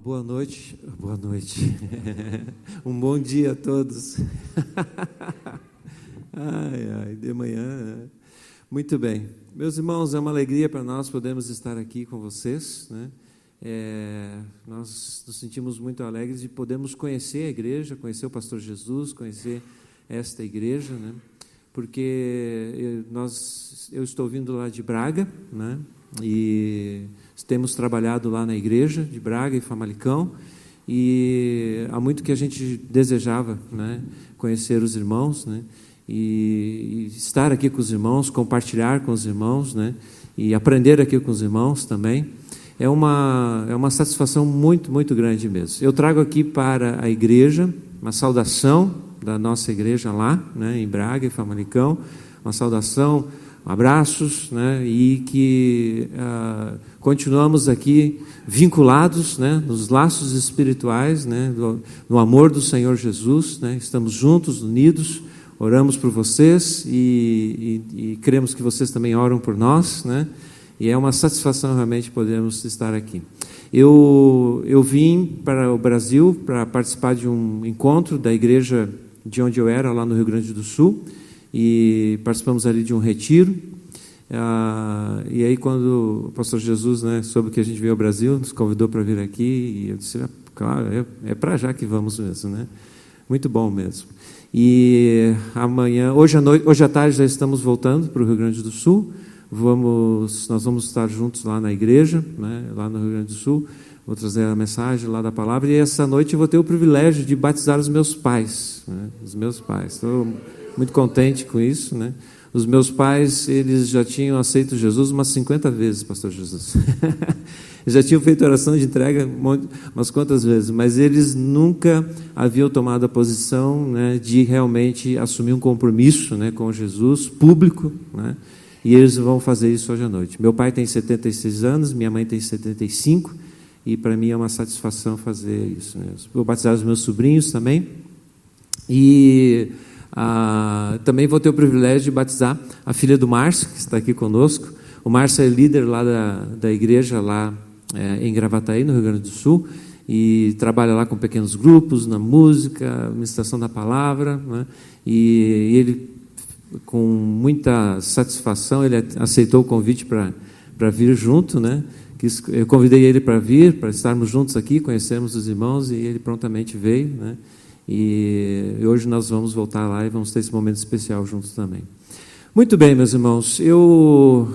Boa noite. Um bom dia a todos. Ai, de manhã, né? Muito bem. Meus irmãos, é uma alegria para nós podermos estar aqui com vocês, né? Nós nos sentimos muito alegres de podermos conhecer a igreja, conhecer o pastor Jesus, conhecer esta igreja, né? Porque eu estou vindo lá de Braga, né? E temos trabalhado lá na igreja de Braga e Famalicão, e há muito que a gente desejava, né, conhecer os irmãos, né, e estar aqui com os irmãos, compartilhar com os irmãos, né, e aprender aqui com os irmãos também. É uma satisfação muito, muito grande mesmo. Eu trago aqui para a igreja uma saudação da nossa igreja lá, né, em Braga e Famalicão, uma saudação, abraços, né, e que continuamos aqui vinculados, né, nos laços espirituais, né, no amor do Senhor Jesus, né, estamos juntos, unidos, oramos por vocês e cremos que vocês também oram por nós, né, e é uma satisfação realmente podermos estar aqui. Eu vim para o Brasil para participar de um encontro da igreja de onde eu era, lá no Rio Grande do Sul, e participamos ali de um retiro, e aí quando o pastor Jesus, né, soube que a gente veio ao Brasil, nos convidou para vir aqui, e eu disse, claro, é para já que vamos mesmo, né? Muito bom mesmo. E amanhã, hoje à tarde já estamos voltando para o Rio Grande do Sul, nós vamos estar juntos lá na igreja, né, lá no Rio Grande do Sul, vou trazer a mensagem lá da palavra, e essa noite eu vou ter o privilégio de batizar os meus pais, né, os meus pais. Estou muito contente com isso, né? Os meus pais, eles já tinham aceito Jesus umas 50 vezes, pastor Jesus. Já tinham feito oração de entrega umas quantas vezes, mas eles nunca haviam tomado a posição, né, de realmente assumir um compromisso, né, com Jesus, público, né? E eles vão fazer isso hoje à noite. Meu pai tem 76 anos, minha mãe tem 75, e para mim é uma satisfação fazer isso mesmo. Vou batizar os meus sobrinhos também, e também vou ter o privilégio de batizar a filha do Márcio, que está aqui conosco. O Márcio é líder lá da igreja, lá em Gravataí, no Rio Grande do Sul, e trabalha lá com pequenos grupos, na música, ministração da palavra, né? E ele, com muita satisfação, ele aceitou o convite para vir junto, né? Eu convidei ele para vir, para estarmos juntos aqui, conhecermos os irmãos, e ele prontamente veio, né? E hoje nós vamos voltar lá e vamos ter esse momento especial juntos também. Muito bem, meus irmãos, eu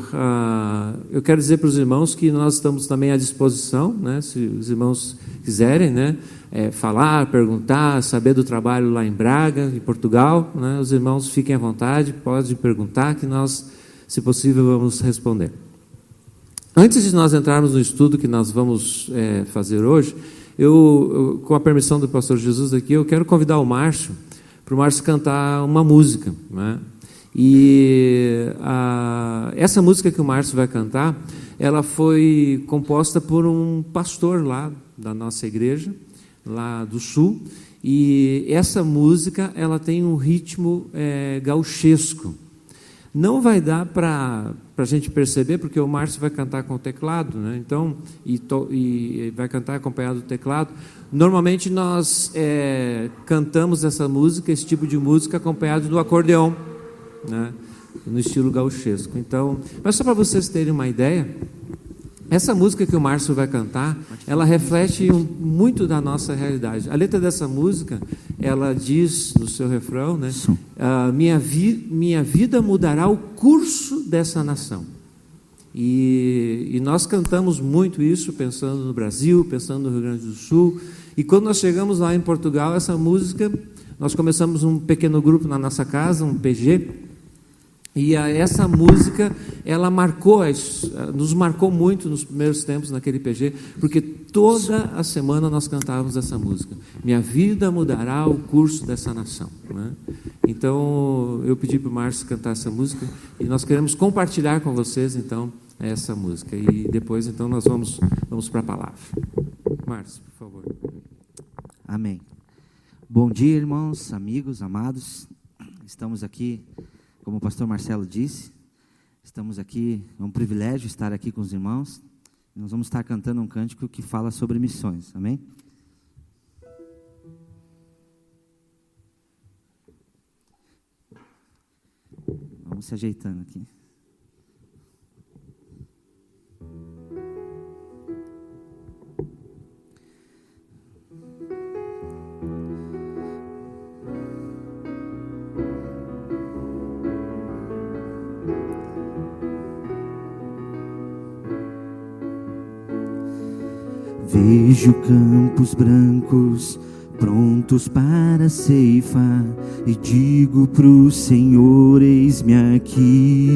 quero dizer para os irmãos que nós estamos também à disposição, né, se os irmãos quiserem, né, falar, perguntar, saber do trabalho lá em Braga, em Portugal, né, os irmãos fiquem à vontade, podem perguntar que nós, se possível, vamos responder. Antes de nós entrarmos no estudo que nós vamos fazer hoje, eu, com a permissão do pastor Jesus aqui, eu quero convidar o Márcio, para o Márcio cantar uma música, né? E essa música que o Márcio vai cantar, ela foi composta por um pastor lá da nossa igreja, lá do Sul, e essa música, ela tem um ritmo gauchesco. Não vai dar para a gente perceber, porque o Márcio vai cantar com o teclado, né? Então, e vai cantar acompanhado do teclado. Normalmente nós cantamos essa música, esse tipo de música, acompanhado do acordeão, né? No estilo gauchesco. Então, mas só para vocês terem uma ideia, essa música que o Márcio vai cantar, ela reflete muito da nossa realidade. A letra dessa música, ela diz no seu refrão, né? Minha vida mudará o curso dessa nação. E nós cantamos muito isso, pensando no Brasil, pensando no Rio Grande do Sul. E quando nós chegamos lá em Portugal, essa música, nós começamos um pequeno grupo na nossa casa, um PG. E essa música, ela nos marcou muito nos primeiros tempos naquele PG, porque toda a semana nós cantávamos essa música. Minha vida mudará o curso dessa nação, né? Então, eu pedi para o Márcio cantar essa música, e nós queremos compartilhar com vocês, então, essa música. E depois, então, nós vamos para a palavra. Márcio, por favor. Amém. Bom dia, irmãos, amigos, amados. Estamos aqui, como o pastor Marcelo disse, estamos aqui, é um privilégio estar aqui com os irmãos, Nós vamos estar cantando um cântico que fala sobre missões, amém? Vamos se ajeitando aqui. Vejo campos brancos prontos para a ceifa e digo pro Senhor, eis-me aqui.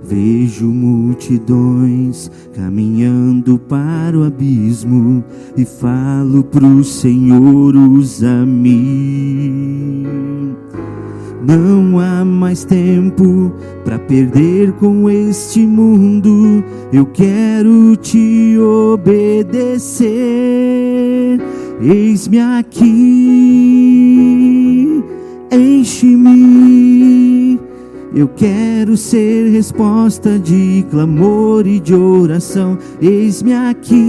Vejo multidões caminhando para o abismo e falo pro Senhor, usa-me. Não há mais tempo para perder com este mundo. Eu quero te obedecer. Eis-me aqui, enche-me. Eu quero ser resposta de clamor e de oração. Eis-me aqui,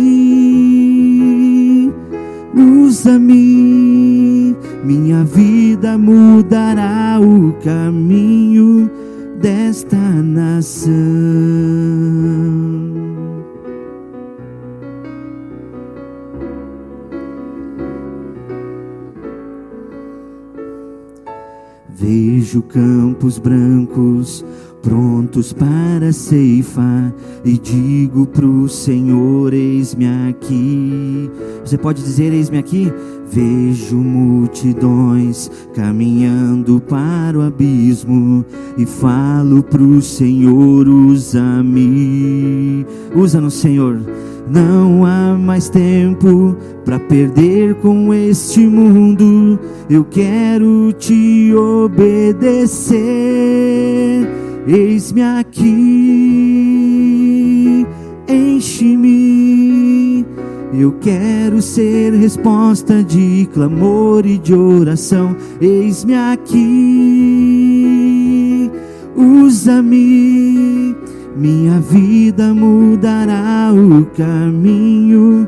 usa-me. Minha vida mudará o caminho desta nação. Vejo campos brancos prontos para a ceifa e digo pro Senhor, eis-me aqui. Você pode dizer, eis-me aqui? Vejo multidões caminhando para o abismo e falo pro Senhor, usa-me. Usa-nos, Senhor. Não há mais tempo para perder com este mundo. Eu quero te obedecer. Eis-me aqui, enche-me. Eu quero ser resposta de clamor e de oração. Eis-me aqui, usa-me. Minha vida mudará o caminho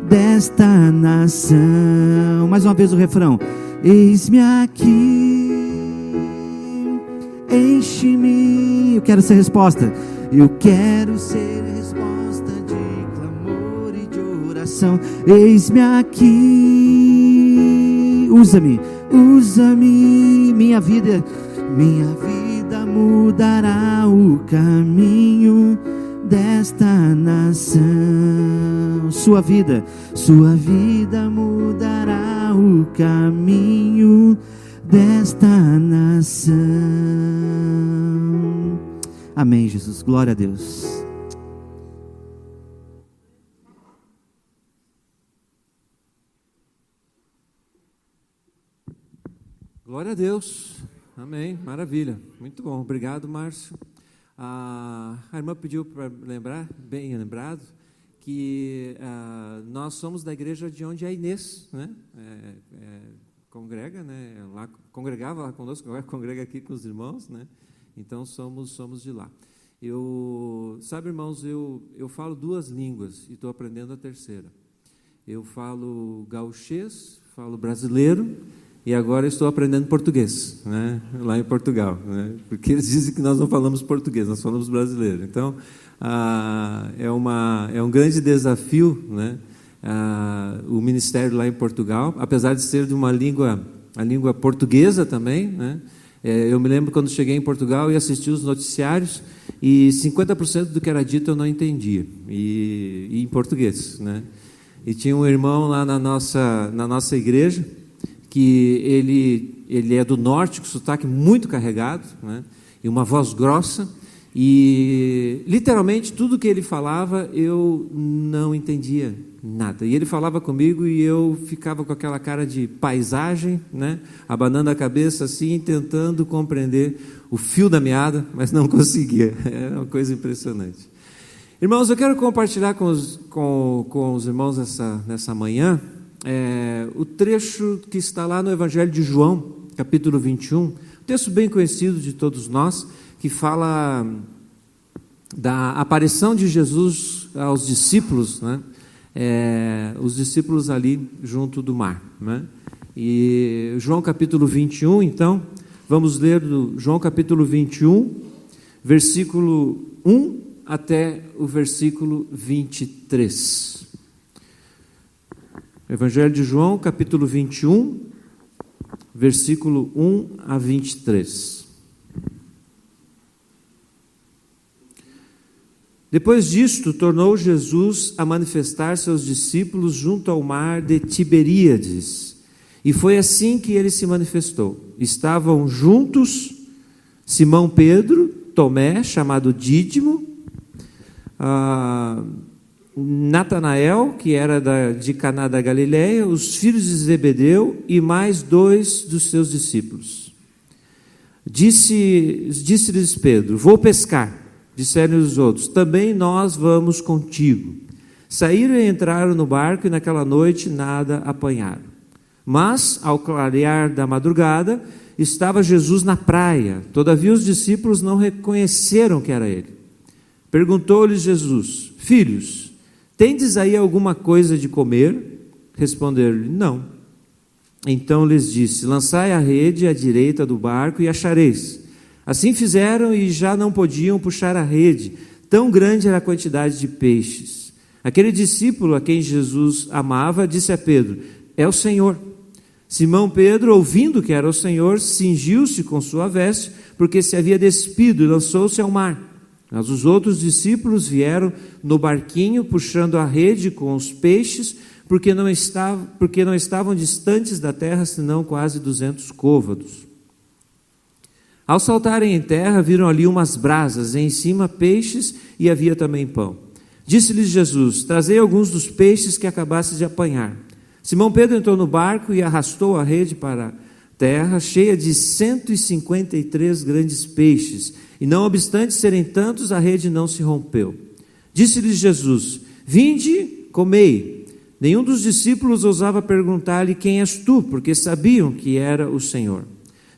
desta nação. Mais uma vez o refrão. Eis-me aqui, enche-me. Eu quero ser resposta. Eu quero ser resposta de clamor e de oração. Eis-me aqui, usa-me, usa-me. Minha vida mudará o caminho desta nação. Sua vida mudará o caminho desta nação. Amém, Jesus. Glória a Deus. Glória a Deus. Amém. Maravilha. Muito bom. Obrigado, Márcio. A irmã pediu para lembrar, bem lembrado, que nós somos da igreja de onde a Inês, né? Congrega, né? Lá, congregava lá conosco, agora congrega aqui com os irmãos, né? Então somos de lá. Sabe, irmãos, eu falo 2 línguas e estou aprendendo a terceira. Eu falo gauchês, falo brasileiro e agora estou aprendendo português, né? Lá em Portugal, né? Porque eles dizem que nós não falamos português, nós falamos brasileiro. Então é um grande desafio, né? O ministério lá em Portugal, apesar de ser de a língua portuguesa também, né? Eu me lembro quando cheguei em Portugal e assisti os noticiários e 50% do que era dito eu não entendia, e em português, né? E tinha um irmão lá na nossa igreja que ele é do norte, com sotaque muito carregado, né? E uma voz grossa, e literalmente tudo que ele falava eu não entendia nada. E ele falava comigo e eu ficava com aquela cara de paisagem, né? Abanando a cabeça assim, tentando compreender o fio da meada, mas não conseguia. Era uma coisa impressionante. Irmãos, eu quero compartilhar com os irmãos nessa manhã o trecho que está lá no Evangelho de João, capítulo 21, um texto bem conhecido de todos nós, que fala da aparição de Jesus aos discípulos, né? Os discípulos ali junto do mar, né? E João capítulo 21, então, vamos ler do João capítulo 21, versículo 1 até o versículo 23. Evangelho de João, capítulo 21, versículo 1 a 23. Depois disto, tornou Jesus a manifestar-se aos discípulos junto ao mar de Tiberíades. E foi assim que ele se manifestou. Estavam juntos Simão Pedro, Tomé, chamado Dídimo, Natanael, que era de Caná da Galileia, os filhos de Zebedeu e mais 2 dos seus discípulos. Disse-lhes Pedro: vou pescar. Disseram os outros: também nós vamos contigo. Saíram e entraram no barco e naquela noite nada apanharam. Mas, ao clarear da madrugada, estava Jesus na praia. Todavia os discípulos não reconheceram que era ele. Perguntou-lhes Jesus: filhos, tendes aí alguma coisa de comer? Responderam-lhe: não. Então lhes disse: lançai a rede à direita do barco e achareis. Assim fizeram e já não podiam puxar a rede, tão grande era a quantidade de peixes. Aquele discípulo a quem Jesus amava disse a Pedro: é o Senhor. Simão Pedro, ouvindo que era o Senhor, cingiu-se com sua veste, porque se havia despido, e lançou-se ao mar. Mas os outros discípulos vieram no barquinho, puxando a rede com os peixes, porque não estavam distantes da terra, senão quase 200 côvados. Ao saltarem em terra, viram ali umas brasas, e em cima peixes, e havia também pão. Disse-lhes Jesus: trazei alguns dos peixes que acabastes de apanhar. Simão Pedro entrou no barco e arrastou a rede para a terra, cheia de 153 grandes peixes, e não obstante serem tantos, a rede não se rompeu. Disse-lhes Jesus: vinde, comei. Nenhum dos discípulos ousava perguntar-lhe: quem és tu? Porque sabiam que era o Senhor.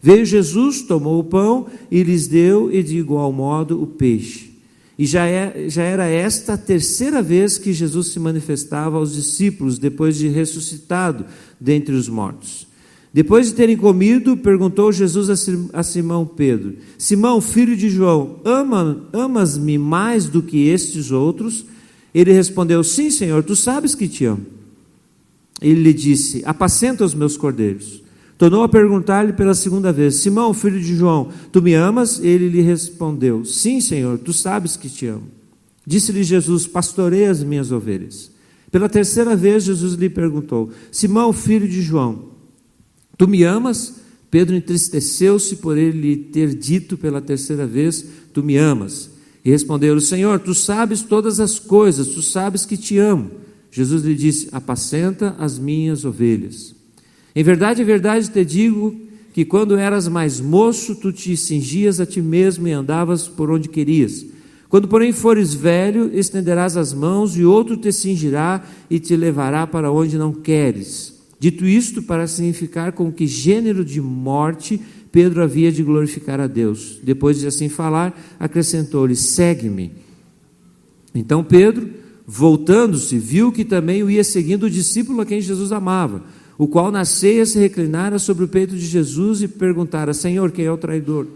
Veio Jesus, tomou o pão e lhes deu, e de igual modo o peixe. E já era esta a terceira vez que Jesus se manifestava aos discípulos, depois de ressuscitado dentre os mortos. Depois de terem comido, perguntou Jesus a Simão Pedro: Simão, filho de João, amas-me mais do que estes outros? Ele respondeu: sim, Senhor, tu sabes que te amo. Ele lhe disse: apacenta os meus cordeiros. Tornou a perguntar-lhe pela segunda vez: Simão, filho de João, tu me amas? Ele lhe respondeu: sim, Senhor, tu sabes que te amo. Disse-lhe Jesus: pastoreia as minhas ovelhas. Pela terceira vez Jesus lhe perguntou: Simão, filho de João, tu me amas? Pedro entristeceu-se por ele lhe ter dito pela terceira vez: tu me amas. E respondeu: Senhor, tu sabes todas as coisas, tu sabes que te amo. Jesus lhe disse: apacenta as minhas ovelhas. Em verdade te digo que quando eras mais moço, tu te cingias a ti mesmo e andavas por onde querias. Quando, porém, fores velho, estenderás as mãos e outro te cingirá e te levará para onde não queres. Dito isto, para significar com que gênero de morte Pedro havia de glorificar a Deus. Depois de assim falar, acrescentou-lhe: segue-me. Então Pedro, voltando-se, viu que também o ia seguindo o discípulo a quem Jesus amava, o qual na ceia se reclinara sobre o peito de Jesus e perguntara: Senhor, quem é o traidor?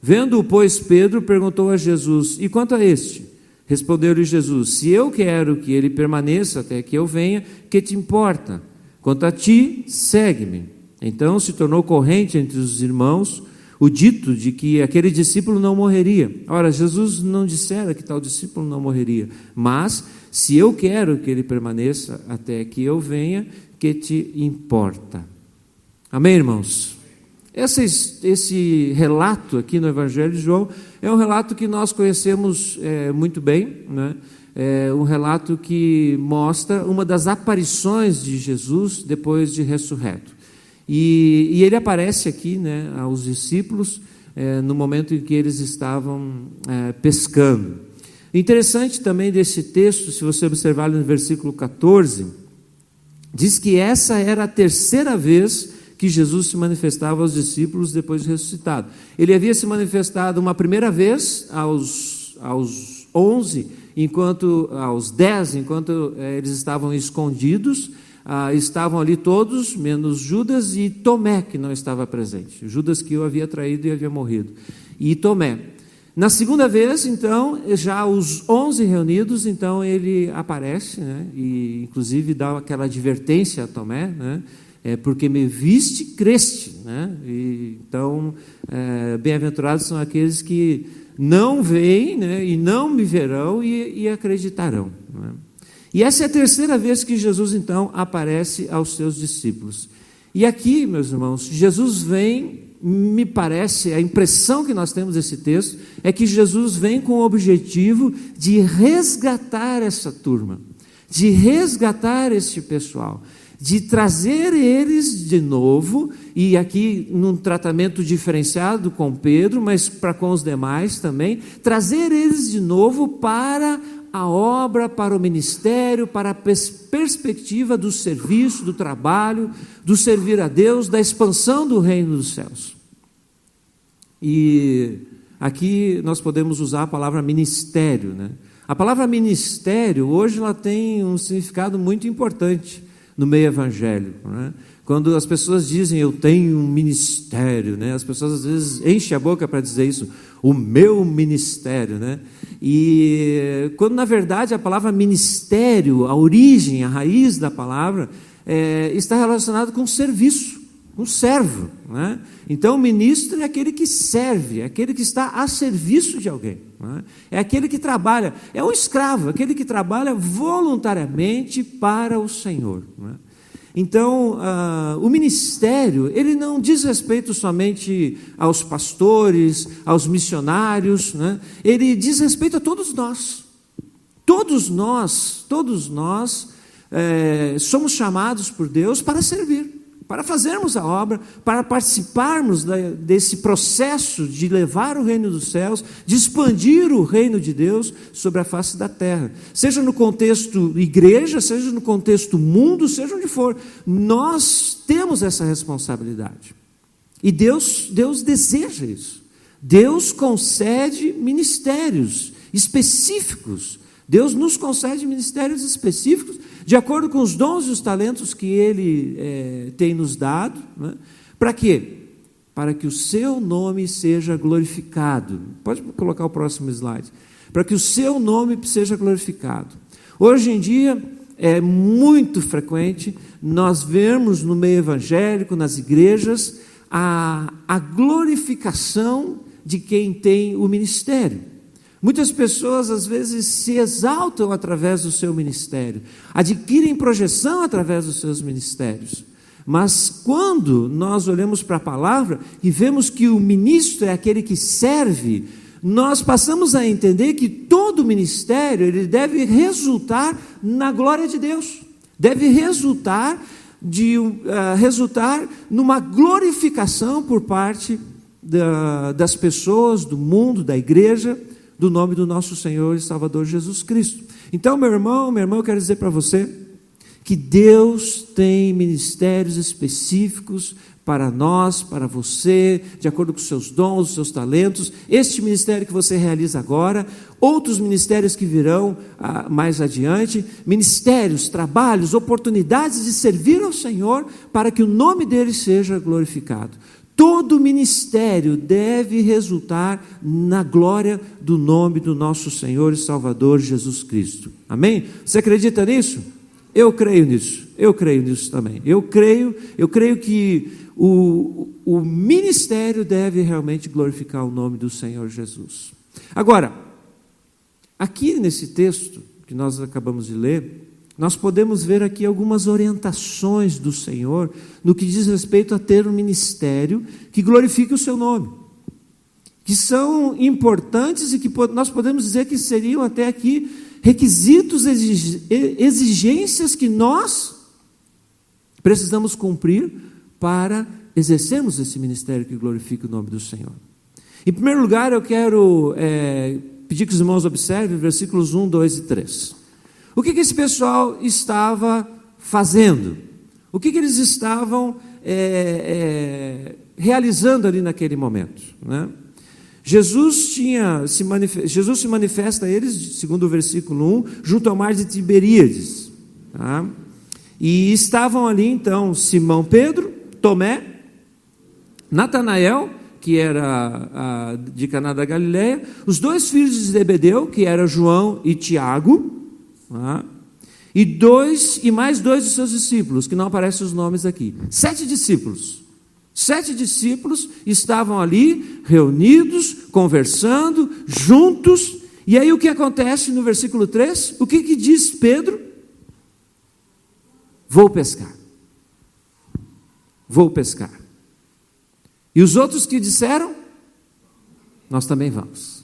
Vendo-o, pois, Pedro perguntou a Jesus: e quanto a este? Respondeu-lhe Jesus: se eu quero que ele permaneça até que eu venha, que te importa? Quanto a ti, segue-me. Então se tornou corrente entre os irmãos o dito de que aquele discípulo não morreria. Ora, Jesus não dissera que tal discípulo não morreria, mas se eu quero que ele permaneça até que eu venha, que te importa? Amém, irmãos? Esse relato aqui no Evangelho de João é um relato que nós conhecemos muito bem, né? É um relato que mostra uma das aparições de Jesus depois de ressurreto. E ele aparece aqui, né, aos discípulos no momento em que eles estavam pescando. Interessante também desse texto, se você observar no versículo 14, diz que essa era a terceira vez que Jesus se manifestava aos discípulos depois de ressuscitado. Ele havia se manifestado uma primeira vez aos aos 11, aos 10, enquanto eles estavam escondidos, estavam ali todos, menos Judas e Tomé, que não estava presente. Judas que o havia traído e havia morrido. E Tomé. Na segunda vez, então, já os 11 reunidos, então ele aparece, né, e inclusive dá aquela advertência a Tomé, né, porque me viste, creste, né, e, então, bem-aventurados são aqueles que não veem, né, e não me verão e acreditarão, né. E essa é a terceira vez que Jesus, então, aparece aos seus discípulos. E aqui, meus irmãos, Jesus vem, me parece, a impressão que nós temos desse texto, é que Jesus vem com o objetivo de resgatar essa turma, de resgatar este pessoal, de trazer eles de novo, e aqui num tratamento diferenciado com Pedro, mas com os demais também, trazer eles de novo para a obra, para o ministério, para a perspectiva do serviço, do trabalho, do servir a Deus, da expansão do reino dos céus. E aqui nós podemos usar a palavra ministério, né? A palavra ministério, hoje, ela tem um significado muito importante no meio evangélico, né? Quando as pessoas dizem, eu tenho um ministério, né? As pessoas às vezes enchem a boca para dizer isso, o meu ministério, né? E quando na verdade a palavra ministério, a origem, a raiz da palavra, está relacionada com serviço, com servo, né? Então o ministro é aquele que serve, é aquele que está a serviço de alguém, né? É aquele que trabalha, é um escravo, aquele que trabalha voluntariamente para o Senhor, né? Então, o ministério, ele não diz respeito somente aos pastores, aos missionários, né? Ele diz respeito a todos nós. Todos nós somos chamados por Deus para servir, para fazermos a obra, para participarmos desse processo de levar o reino dos céus, de expandir o reino de Deus sobre a face da terra. Seja no contexto igreja, seja no contexto mundo, seja onde for. Nós temos essa responsabilidade. E Deus deseja isso. Deus concede ministérios específicos. Deus nos concede ministérios específicos de acordo com os dons e os talentos que Ele tem nos dado, né? Para quê? Para que o seu nome seja glorificado. Pode colocar o próximo slide. Para que o seu nome seja glorificado. Hoje em dia é muito frequente nós vermos no meio evangélico, nas igrejas, a glorificação de quem tem o ministério. Muitas pessoas, às vezes, se exaltam através do seu ministério, adquirem projeção através dos seus ministérios. Mas quando nós olhamos para a palavra e vemos que o ministro é aquele que serve, nós passamos a entender que todo ministério ele deve resultar na glória de Deus, deve resultar numa glorificação por parte das pessoas, do mundo, da igreja, do nome do nosso Senhor e Salvador Jesus Cristo. Então, meu irmão, eu quero dizer para você que Deus tem ministérios específicos para nós, para você, de acordo com os seus dons, os seus talentos. Este ministério que você realiza agora, outros ministérios que virão mais adiante, ministérios, trabalhos, oportunidades de servir ao Senhor para que o nome dele seja glorificado. Todo ministério deve resultar na glória do nome do nosso Senhor e Salvador Jesus Cristo. Amém? Você acredita nisso? Eu creio nisso também. Eu creio que o ministério deve realmente glorificar o nome do Senhor Jesus. Agora, aqui nesse texto que nós acabamos de ler, nós podemos ver aqui algumas orientações do Senhor no que diz respeito a ter um ministério que glorifique o seu nome, que são importantes e que nós podemos dizer que seriam até aqui requisitos, exigências que nós precisamos cumprir para exercermos esse ministério que glorifica o nome do Senhor. Em primeiro lugar, eu quero pedir que os irmãos observem versículos 1, 2 e 3. O que esse pessoal estava fazendo? O que eles estavam realizando ali naquele momento, né? Jesus se manifesta a eles, segundo o versículo 1, junto ao mar de Tiberíades. Tá? E estavam ali então Simão Pedro, Tomé, Natanael, que era de Caná da Galileia, os 2 filhos de Zebedeu, que eram João e Tiago, tá? E mais 2 de seus discípulos, que não aparecem os nomes aqui. 7 discípulos. 7 discípulos estavam ali, reunidos, conversando, juntos. E aí o que acontece no versículo 3? O que diz Pedro? Vou pescar. Vou pescar. E os outros que disseram? Nós também vamos.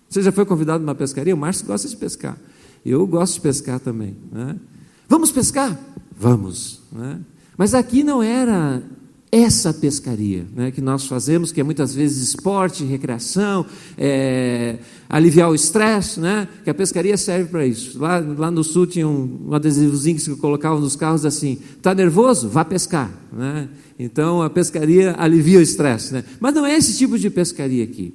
Você já foi convidado numa pescaria? O Márcio gosta de pescar. Eu gosto de pescar também. Né? Vamos pescar? Vamos. Né? Mas aqui não era essa pescaria, né, que nós fazemos, que é muitas vezes esporte, recreação, aliviar o estresse, né, que a pescaria serve para isso. Lá no sul tinha um adesivozinho que se colocava nos carros assim: está nervoso? Vá pescar. Né? Então a pescaria alivia o estresse. Né? Mas não é esse tipo de pescaria aqui.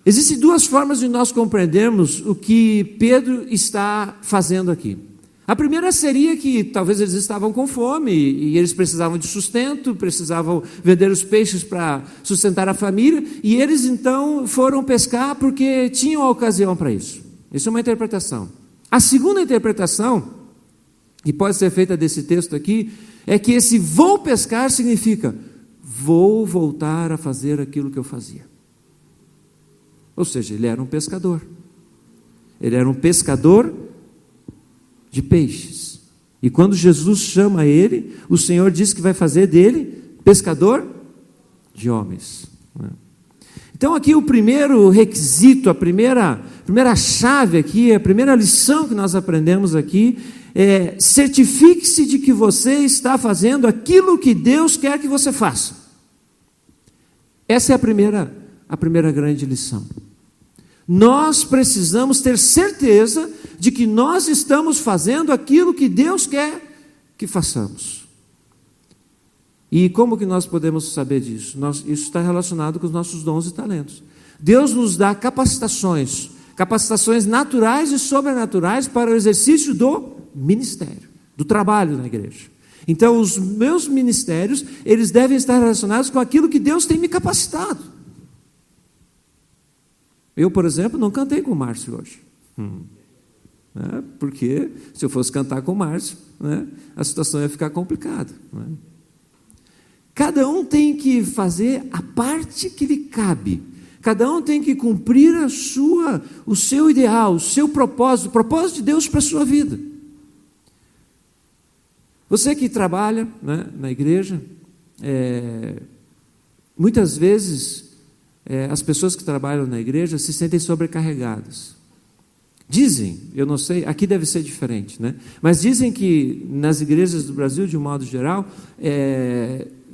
Existem 2 formas de nós compreendermos o que Pedro está fazendo aqui. A primeira seria que talvez eles estavam com fome e eles precisavam de sustento, precisavam vender os peixes para sustentar a família, e eles então foram pescar porque tinham a ocasião para isso. Isso é uma interpretação. A segunda interpretação, que pode ser feita desse texto aqui, é que esse vou pescar significa vou voltar a fazer aquilo que eu fazia. Ou seja, ele era um pescador. Ele era um pescador de peixes. E quando Jesus chama ele, o Senhor diz que vai fazer dele pescador de homens. Então aqui o primeiro requisito, a primeira chave aqui, a primeira lição que nós aprendemos aqui é: certifique-se de que você está fazendo aquilo que Deus quer que você faça. Essa é a primeira grande lição. Nós precisamos ter certeza de que nós estamos fazendo aquilo que Deus quer que façamos. E como que nós podemos saber disso? Isso está relacionado com os nossos dons e talentos. Deus nos dá capacitações naturais e sobrenaturais para o exercício do ministério, do trabalho na igreja. Então, os meus ministérios, eles devem estar relacionados com aquilo que Deus tem me capacitado. Eu, por exemplo, não cantei com o Márcio hoje. Porque se eu fosse cantar com o Márcio, né, a situação ia ficar complicada. Né? Cada um tem que fazer a parte que lhe cabe. Cada um tem que cumprir o seu ideal, o seu propósito, o propósito de Deus para a sua vida. Você que trabalha, né, na igreja, muitas vezes as pessoas que trabalham na igreja se sentem sobrecarregadas. Dizem, eu não sei, aqui deve ser diferente, né? Mas dizem que nas igrejas do Brasil, de um modo geral,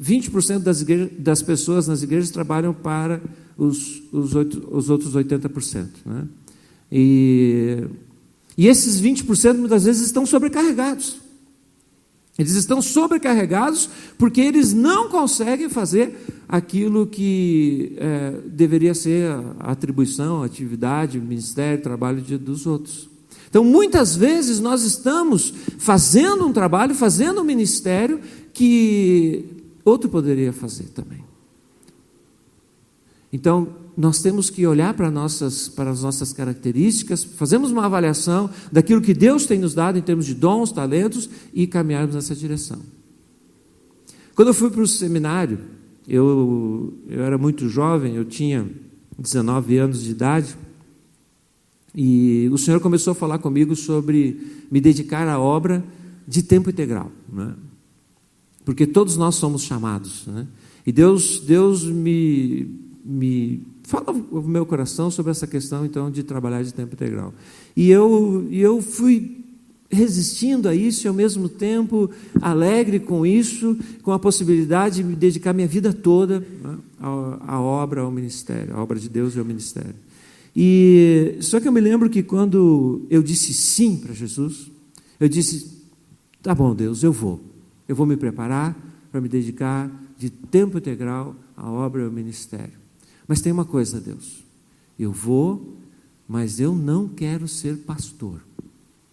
20% das pessoas nas igrejas trabalham para os outros 80%. Né? E esses 20% muitas vezes estão sobrecarregados. Eles estão sobrecarregados porque eles não conseguem fazer aquilo que deveria ser a atribuição, a atividade, o ministério, o trabalho dos outros. Então, muitas vezes nós estamos fazendo um trabalho, fazendo um ministério que outro poderia fazer também. Então, nós temos que olhar para as nossas características, fazemos uma avaliação daquilo que Deus tem nos dado em termos de dons, talentos e caminharmos nessa direção. Quando eu fui para o seminário, eu era muito jovem, eu tinha 19 anos de idade, e o Senhor começou a falar comigo sobre me dedicar à obra de tempo integral, né? Porque todos nós somos chamados, né? E Deus me fala o meu coração sobre essa questão, então, de trabalhar de tempo integral. E eu fui resistindo a isso e, ao mesmo tempo, alegre com isso, com a possibilidade de me dedicar minha vida toda, né, à obra, ao ministério, à obra de Deus e ao ministério. Só que eu me lembro que quando eu disse sim para Jesus, eu disse: tá bom, Deus, eu vou me preparar para me dedicar de tempo integral à obra e ao ministério. Mas tem uma coisa, Deus, eu vou, mas eu não quero ser pastor.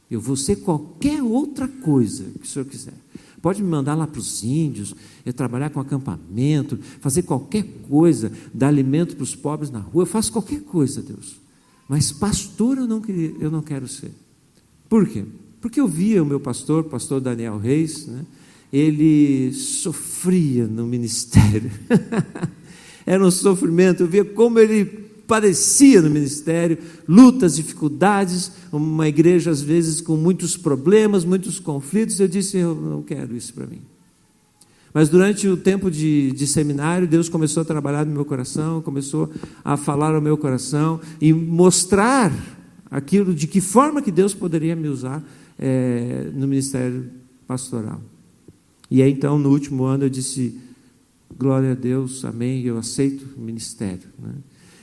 Eu vou ser qualquer outra coisa que o senhor quiser. Pode me mandar lá para os índios, eu trabalhar com acampamento, fazer qualquer coisa, dar alimento para os pobres na rua, eu faço qualquer coisa, Deus. Mas pastor eu não quero ser. Por quê? Porque eu via o meu pastor, o pastor Daniel Reis, né? Ele sofria no ministério. Era um sofrimento, eu via como ele padecia no ministério, lutas, dificuldades, uma igreja às vezes com muitos problemas, muitos conflitos. Eu disse, eu não quero isso para mim. Mas durante o tempo de seminário, Deus começou a trabalhar no meu coração, começou a falar ao meu coração e mostrar aquilo, de que forma que Deus poderia me usar no ministério pastoral. E aí então, no último ano, eu disse, glória a Deus, amém, eu aceito o ministério, né?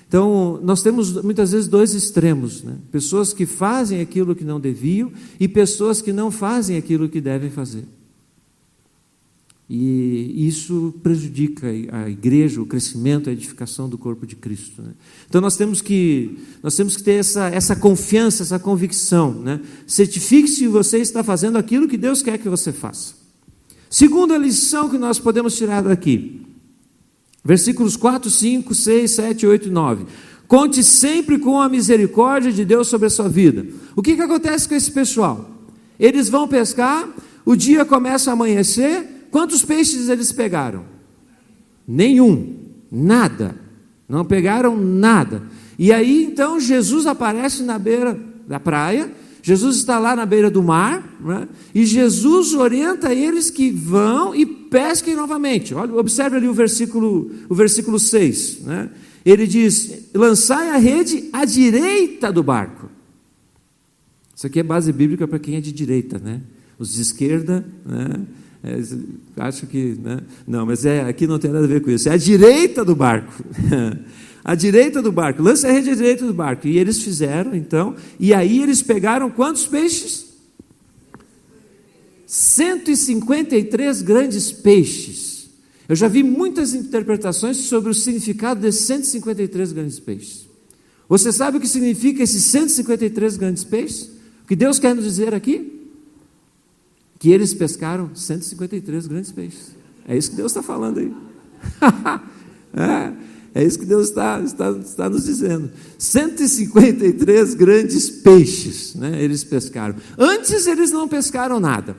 Então, nós temos muitas vezes dois extremos, né? Pessoas que fazem aquilo que não deviam e pessoas que não fazem aquilo que devem fazer. E isso prejudica a igreja, o crescimento, a edificação do corpo de Cristo, né? Então nós temos que ter essa confiança, essa convicção, né? Certifique-se que você está fazendo aquilo que Deus quer que você faça. Segunda lição que nós podemos tirar daqui, versículos 4, 5, 6, 7, 8 e 9. Conte sempre com a misericórdia de Deus sobre a sua vida. O que acontece com esse pessoal? Eles vão pescar, o dia começa a amanhecer. Quantos peixes eles pegaram? Nenhum, nada, não pegaram nada. E aí então Jesus aparece na beira da praia, Jesus está lá na beira do mar, né? E Jesus orienta eles que vão e pesquem novamente. Olha, observe ali o versículo 6, né? Ele diz, lançai a rede à direita do barco. Isso aqui é base bíblica para quem é de direita, né? Os de esquerda, né? Acho que, né? Não, mas aqui não tem nada a ver com isso. É a direita do barco. A direita do barco. Lança a rede à direita do barco. E eles fizeram, então. E aí eles pegaram quantos peixes? 153 grandes peixes. Eu já vi muitas interpretações sobre o significado desses 153 grandes peixes. Você sabe o que significa esses 153 grandes peixes? O que Deus quer nos dizer aqui? Que eles pescaram 153 grandes peixes. É isso que Deus está falando aí. É isso que Deus está nos dizendo. 153 grandes peixes, né, eles pescaram. Antes eles não pescaram nada,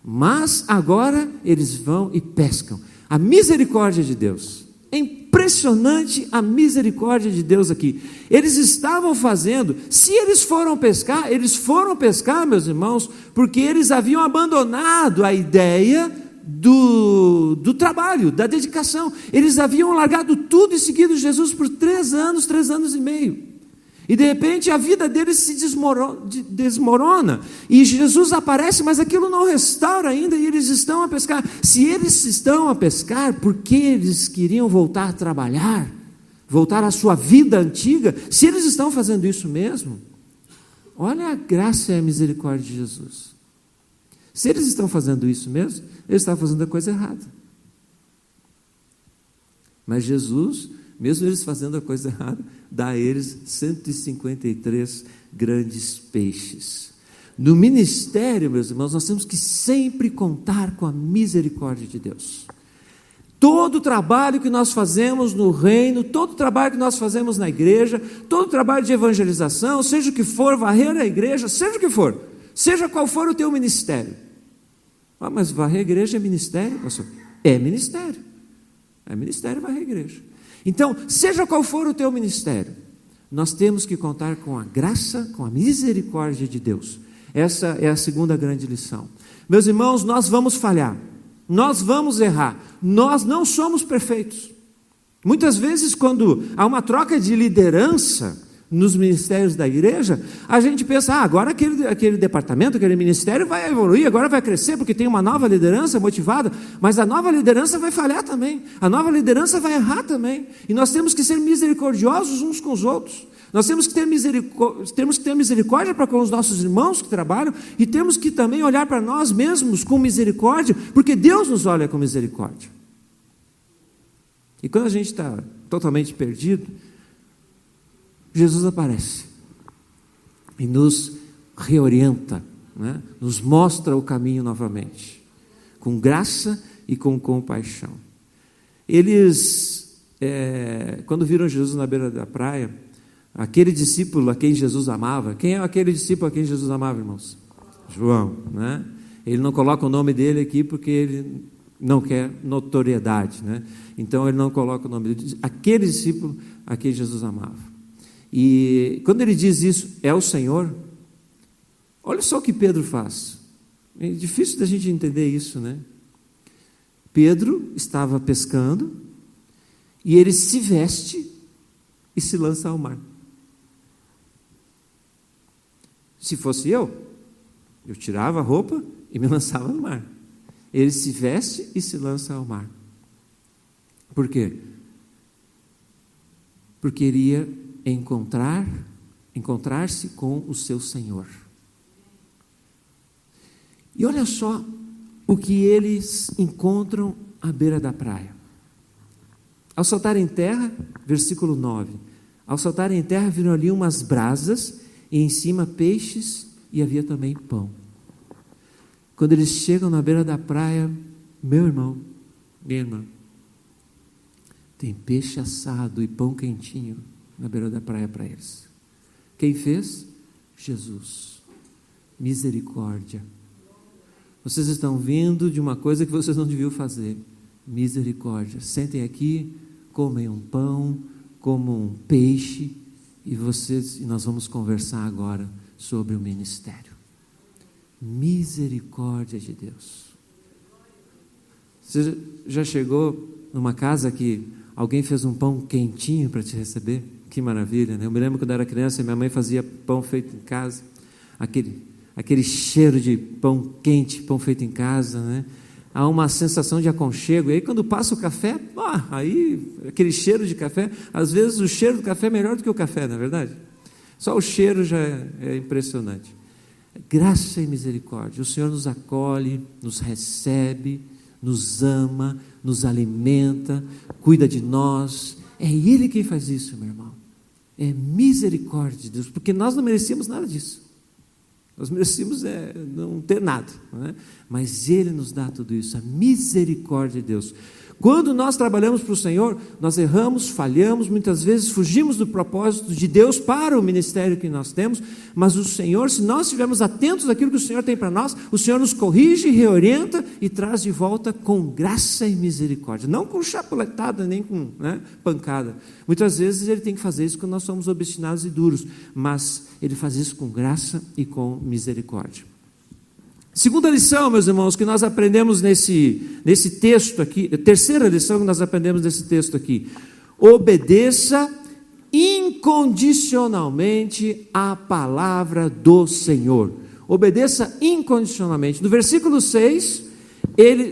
mas agora eles vão e pescam. A misericórdia de Deus. É impressionante a misericórdia de Deus aqui. Eles estavam fazendo, se eles foram pescar, meus irmãos, porque eles haviam abandonado a ideia do trabalho, da dedicação. Eles haviam largado tudo e seguido Jesus por 3 anos e meio. E de repente a vida deles se desmorona. E Jesus aparece, mas aquilo não restaura ainda, e eles estão a pescar. Se eles estão a pescar, porque eles queriam voltar a trabalhar, voltar à sua vida antiga, se eles estão fazendo isso mesmo, olha a graça e a misericórdia de Jesus. Se eles estão fazendo isso mesmo, eles estão fazendo a coisa errada. Mas Jesus, mesmo eles fazendo a coisa errada, dá a eles 153 grandes peixes. No ministério, meus irmãos, nós temos que sempre contar com a misericórdia de Deus. Todo o trabalho que nós fazemos no reino, todo o trabalho que nós fazemos na igreja, todo o trabalho de evangelização, seja o que for, varrer a igreja, seja o que for, seja qual for o teu ministério. Ah, mas varrer a igreja é ministério, pastor? É ministério. É ministério varrer a igreja. Então, seja qual for o teu ministério, nós temos que contar com a graça, com a misericórdia de Deus. Essa é a segunda grande lição. Meus irmãos, nós vamos falhar, nós vamos errar, nós não somos perfeitos. Muitas vezes, quando há uma troca de liderança nos ministérios da igreja, a gente pensa, agora aquele departamento, aquele ministério vai evoluir, agora vai crescer, porque tem uma nova liderança motivada, mas a nova liderança vai falhar também, a nova liderança vai errar também, e nós temos que ser misericordiosos uns com os outros, nós temos que ter misericórdia para com os nossos irmãos que trabalham, e temos que também olhar para nós mesmos com misericórdia, porque Deus nos olha com misericórdia. E quando a gente está totalmente perdido, Jesus aparece e nos reorienta, né? Nos mostra o caminho novamente, com graça e com compaixão. Eles, quando viram Jesus na beira da praia, aquele discípulo a quem Jesus amava, quem é aquele discípulo a quem Jesus amava, irmãos? João, né? Ele não coloca o nome dele aqui porque ele não quer notoriedade, né? Então ele não coloca o nome dele, aquele discípulo a quem Jesus amava. E quando ele diz isso, é o Senhor, olha só o que Pedro faz. É difícil da gente entender isso, né? Pedro estava pescando e ele se veste e se lança ao mar. Se fosse eu tirava a roupa e me lançava no mar. Ele se veste e se lança ao mar. Por quê? Porque ele ia encontrar-se com o seu Senhor. E olha só o que eles encontram à beira da praia. Ao saltarem em terra, versículo 9, ao saltarem em terra viram ali umas brasas e em cima peixes e havia também pão. Quando eles chegam na beira da praia, meu irmão, minha irmã, tem peixe assado e pão quentinho na beira da praia para eles. Quem fez? Jesus. Misericórdia. Vocês estão vindo de uma coisa que vocês não deviam fazer. Misericórdia. Sentem aqui, comem um pão, comam um peixe e nós vamos conversar agora sobre o ministério. Misericórdia de Deus. Você já chegou numa casa que alguém fez um pão quentinho para te receber? Que maravilha, né? Eu me lembro quando eu era criança, minha mãe fazia pão feito em casa, aquele cheiro de pão quente, pão feito em casa, né? Há uma sensação de aconchego, e aí quando passa o café, aí aquele cheiro de café, às vezes o cheiro do café é melhor do que o café, não é verdade? Só o cheiro já é impressionante. Graça e misericórdia, o Senhor nos acolhe, nos recebe, nos ama, nos alimenta, cuida de nós, é Ele quem faz isso, meu irmão, é misericórdia de Deus, porque nós não merecíamos nada disso, nós merecíamos não ter nada, não é? Mas Ele nos dá tudo isso, a misericórdia de Deus. Quando nós trabalhamos para o Senhor, nós erramos, falhamos, muitas vezes fugimos do propósito de Deus para o ministério que nós temos, mas o Senhor, se nós estivermos atentos àquilo que o Senhor tem para nós, o Senhor nos corrige, reorienta e traz de volta com graça e misericórdia, não com chapuletada, nem com pancada. Muitas vezes Ele tem que fazer isso quando nós somos obstinados e duros, mas Ele faz isso com graça e com misericórdia. Segunda lição, meus irmãos, que nós aprendemos nesse texto aqui, terceira lição que nós aprendemos nesse texto aqui: obedeça incondicionalmente à palavra do Senhor. Obedeça incondicionalmente. No versículo 6,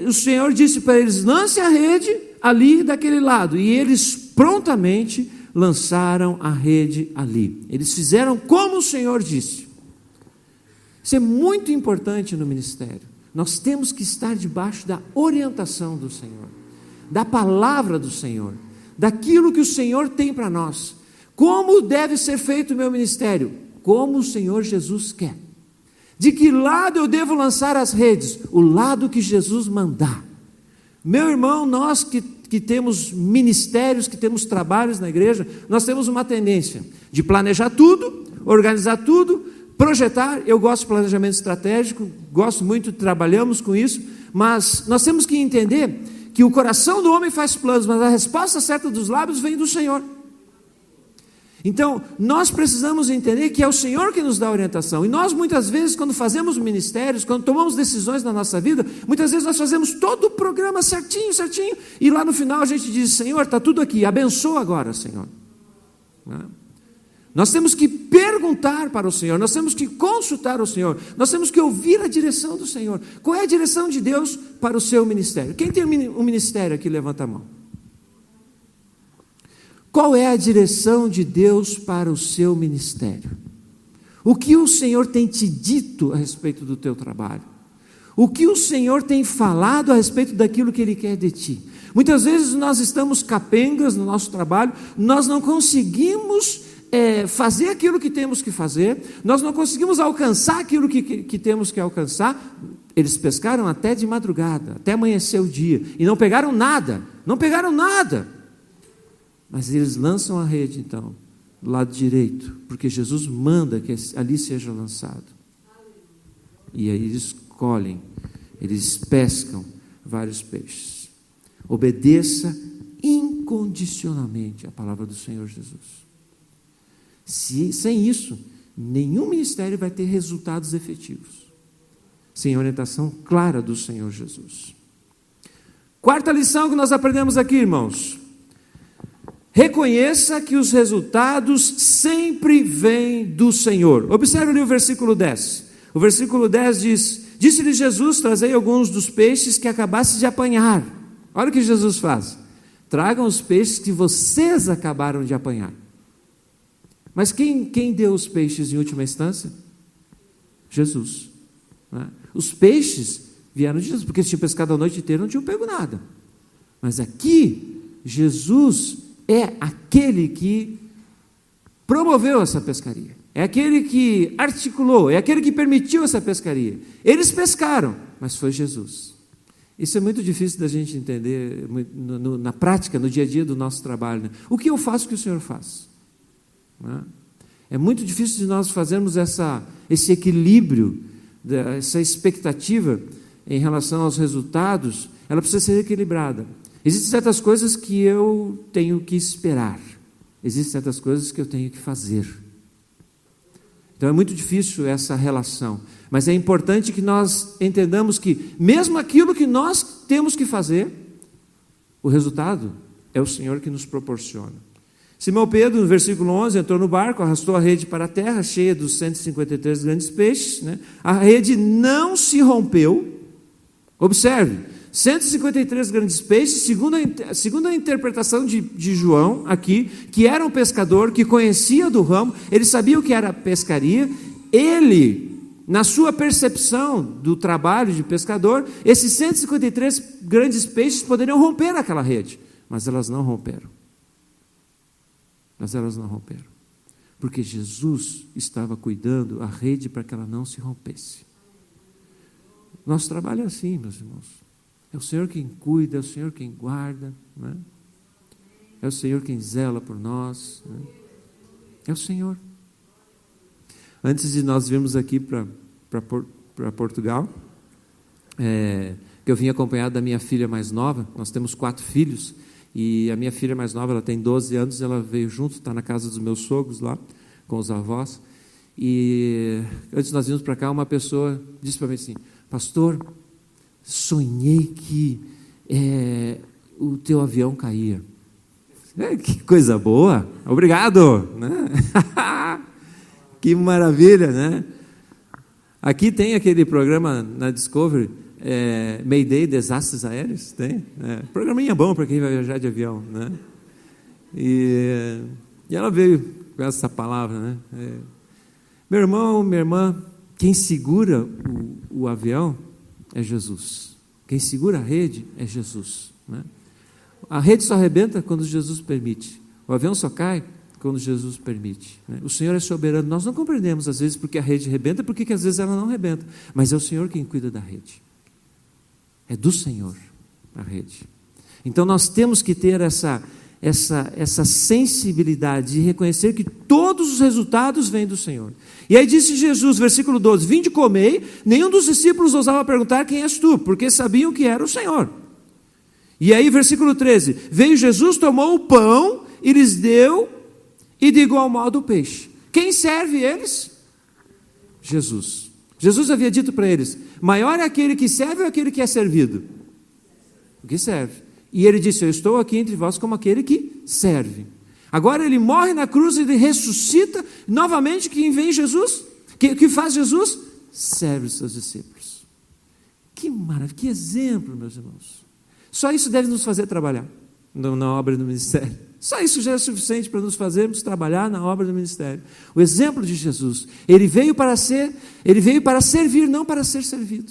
o Senhor disse para eles: lance a rede ali daquele lado, e eles prontamente lançaram a rede ali. Eles fizeram como o Senhor disse. Isso é muito importante no ministério. Nós temos que estar debaixo da orientação do Senhor, da palavra do Senhor, daquilo que o Senhor tem para nós. Como deve ser feito o meu ministério? Como o Senhor Jesus quer. De que lado eu devo lançar as redes? O lado que Jesus mandar. Meu irmão, nós que temos ministérios, que temos trabalhos na igreja, nós temos uma tendência de planejar tudo, organizar tudo, projetar. Eu gosto de planejamento estratégico, gosto muito, trabalhamos com isso, mas nós temos que entender que o coração do homem faz planos, mas a resposta certa dos lábios vem do Senhor. Então, nós precisamos entender que é o Senhor que nos dá a orientação, e nós muitas vezes, quando fazemos ministérios, quando tomamos decisões na nossa vida, muitas vezes nós fazemos todo o programa certinho, e lá no final a gente diz: Senhor, está tudo aqui, abençoa agora, Senhor. Nós temos que perguntar para o Senhor, nós temos que consultar o Senhor, nós temos que ouvir a direção do Senhor. Qual é a direção de Deus para o seu ministério? Quem tem um ministério aqui, levanta a mão. Qual é a direção de Deus para o seu ministério? O que o Senhor tem te dito a respeito do teu trabalho? O que o Senhor tem falado a respeito daquilo que Ele quer de ti? Muitas vezes nós estamos capengas no nosso trabalho, nós não conseguimos fazer aquilo que temos que fazer, nós não conseguimos alcançar aquilo que temos que alcançar. Eles pescaram até de madrugada, até amanhecer o dia, e não pegaram nada, mas eles lançam a rede então, do lado direito, porque Jesus manda que ali seja lançado, e aí eles colhem, eles pescam vários peixes. Obedeça incondicionalmente a palavra do Senhor Jesus. Sem isso, nenhum ministério vai ter resultados efetivos, sem orientação clara do Senhor Jesus. Quarta lição que nós aprendemos aqui, irmãos: reconheça que os resultados sempre vêm do Senhor. Observe ali o versículo 10. O versículo 10 diz: disse-lhe Jesus, trazei alguns dos peixes que acabaste de apanhar. Olha o que Jesus faz: tragam os peixes que vocês acabaram de apanhar. Mas quem deu os peixes em última instância? Jesus. Né? Os peixes vieram de Jesus, porque eles tinham pescado a noite inteira e não tinham pego nada. Mas aqui, Jesus é aquele que promoveu essa pescaria, é aquele que articulou, é aquele que permitiu essa pescaria. Eles pescaram, mas foi Jesus. Isso é muito difícil da gente entender na prática, no dia a dia do nosso trabalho. Né? O que eu faço, o que o Senhor faz? Né? É muito difícil de nós fazermos esse equilíbrio, essa expectativa em relação aos resultados. Ela precisa ser equilibrada. Existem certas coisas que eu tenho que esperar, existem certas coisas que eu tenho que fazer. Então é muito difícil essa relação, mas é importante que nós entendamos que mesmo aquilo que nós temos que fazer, o resultado é o Senhor que nos proporciona. Simão Pedro, no versículo 11, entrou no barco, arrastou a rede para a terra, cheia dos 153 grandes peixes, né? A rede não se rompeu. Observe, 153 grandes peixes, segundo a interpretação de João aqui, que era um pescador, que conhecia do ramo, ele sabia o que era pescaria, ele, na sua percepção do trabalho de pescador, esses 153 grandes peixes poderiam romper aquela rede, mas elas não romperam. Porque Jesus estava cuidando a rede para que ela não se rompesse. Nosso trabalho é assim, meus irmãos. É o Senhor quem cuida, é o Senhor quem guarda, né? É o Senhor quem zela por nós, né? É o Senhor. Antes de nós virmos aqui para Portugal, que eu vim acompanhado da minha filha mais nova. Nós temos 4 filhos, e a minha filha mais nova, ela tem 12 anos, ela veio junto, está na casa dos meus sogros lá, com os avós, e antes de nós virmos para cá, uma pessoa disse para mim assim: pastor, sonhei que o teu avião caía. Que coisa boa, obrigado, né? Que maravilha, né? Aqui tem aquele programa na Discovery, Mayday, Desastres Aéreos, tem? Programinha bom para quem vai viajar de avião, né? E ela veio com essa palavra, né? Meu irmão, minha irmã, quem segura o avião é Jesus. Quem segura a rede é Jesus, né? A rede só arrebenta quando Jesus permite. O avião só cai quando Jesus permite, né? O Senhor é soberano. Nós não compreendemos às vezes porque a rede arrebenta, porque às vezes ela não arrebenta, mas é o Senhor quem cuida da rede. É do Senhor a rede. Então nós temos que ter essa sensibilidade de reconhecer que todos os resultados vêm do Senhor. E aí disse Jesus, versículo 12: vinde comei. Nenhum dos discípulos ousava perguntar: quem és tu? Porque sabiam que era o Senhor. E aí versículo 13: veio Jesus, tomou o pão e lhes deu, e de igual modo o peixe. Quem serve eles? Jesus. Jesus havia dito para eles: maior é aquele que serve ou aquele que é servido? O que serve. E ele disse: eu estou aqui entre vós como aquele que serve. Agora ele morre na cruz e ele ressuscita novamente. Quem vem Jesus? Que faz Jesus? Serve os seus discípulos. Que maravilha, que exemplo, meus irmãos. Só isso deve nos fazer trabalhar na obra do ministério. Só isso já é suficiente para nos fazermos trabalhar na obra do ministério. O exemplo de Jesus, ele veio para servir, não para ser servido,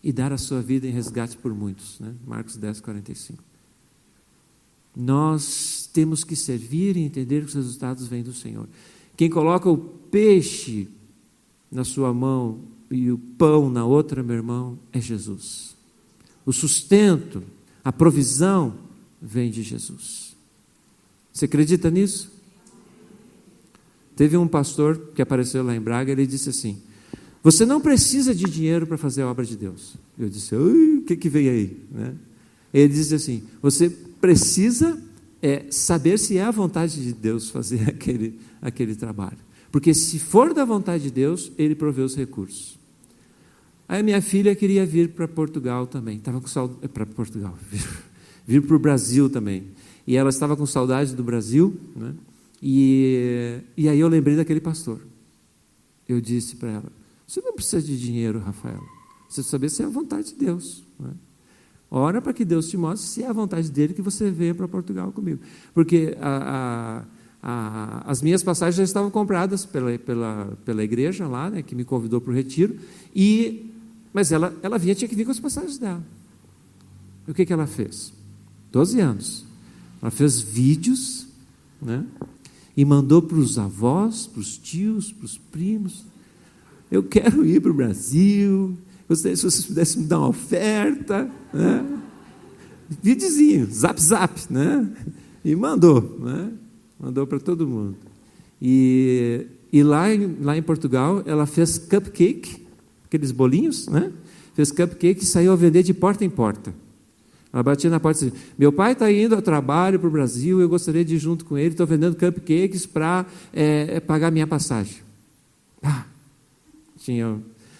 e dar a sua vida em resgate por muitos, né? Marcos 10, 45. Nós temos que servir e entender que os resultados vêm do Senhor. Quem coloca o peixe na sua mão e o pão na outra, meu irmão, é Jesus. O sustento, a provisão vem de Jesus. Você acredita nisso? Teve um pastor que apareceu lá em Braga, ele disse assim: você não precisa de dinheiro para fazer a obra de Deus. Eu disse: o que vem aí? Né? Ele disse assim: você precisa saber se é a vontade de Deus fazer aquele trabalho. Porque se for da vontade de Deus, Ele provê os recursos. Aí minha filha queria vir para Portugal também, estava com saudade, para Portugal, vir para o Brasil também. E ela estava com saudade do Brasil, né? E aí eu lembrei daquele pastor. Eu disse para ela: você não precisa de dinheiro, Rafael. Você precisa saber se é a vontade de Deus, né? Ora para que Deus te mostre se é a vontade dele que você venha para Portugal comigo. Porque as minhas passagens já estavam compradas pela igreja lá, né, que me convidou para o retiro, mas ela tinha que vir com as passagens dela. E o que ela fez? 12 anos. Ela fez vídeos, né, e mandou para os avós, para os tios, para os primos: eu quero ir para o Brasil, gostaria se vocês pudessem me dar uma oferta, né? Videozinho, zap, né? E mandou, né? Mandou para todo mundo. E lá em Portugal, ela fez cupcake, aqueles bolinhos, né? Fez cupcake e saiu a vender de porta em porta. Ela batia na porta e dizia: meu pai está indo a trabalho para o Brasil, eu gostaria de ir junto com ele, estou vendendo cupcakes para pagar minha passagem.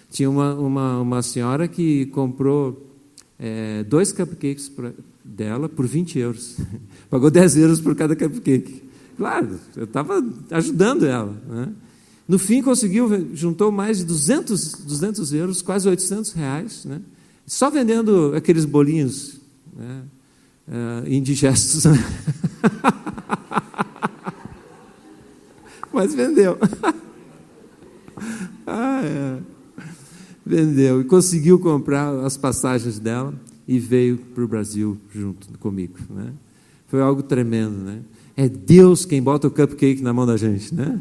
Tinha uma senhora que comprou 2 cupcakes dela por 20 euros. Pagou 10 euros por cada cupcake. Claro, eu estava ajudando ela, né? No fim, juntou mais de 200 euros, quase 800 reais, né? Só vendendo aqueles bolinhos, né, indigestos. Né? Mas vendeu. Vendeu e conseguiu comprar as passagens dela e veio para o Brasil junto comigo, né? Foi algo tremendo, né? É Deus quem bota o cupcake na mão da gente, né?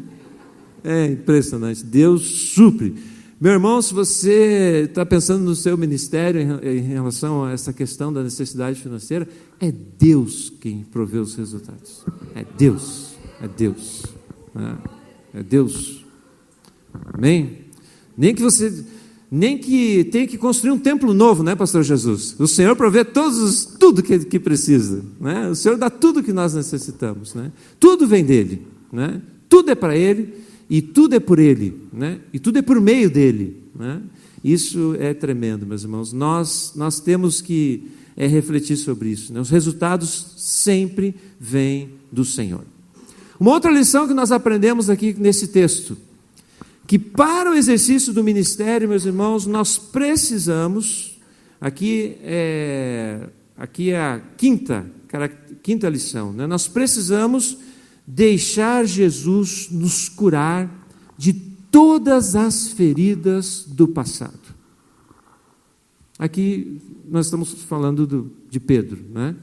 É impressionante. Deus supre. Meu irmão, se você está pensando no seu ministério em relação a essa questão da necessidade financeira, é Deus quem provê os resultados. É Deus. Né? É Deus. Amém? Nem que tenha que construir um templo novo, né, pastor Jesus? O Senhor provê tudo que precisa, né? O Senhor dá tudo que nós necessitamos, né? Tudo vem dele, né? Tudo é para ele e tudo é por ele, né? E tudo é por meio dele, né? Isso é tremendo, meus irmãos. Nós temos que refletir sobre isso, né? Os resultados sempre vêm do Senhor. Uma outra lição que nós aprendemos aqui nesse texto: que para o exercício do ministério, meus irmãos, nós precisamos, aqui é a quinta lição, né? Nós precisamos deixar Jesus nos curar de todas as feridas do passado. Aqui nós estamos falando de Pedro, né?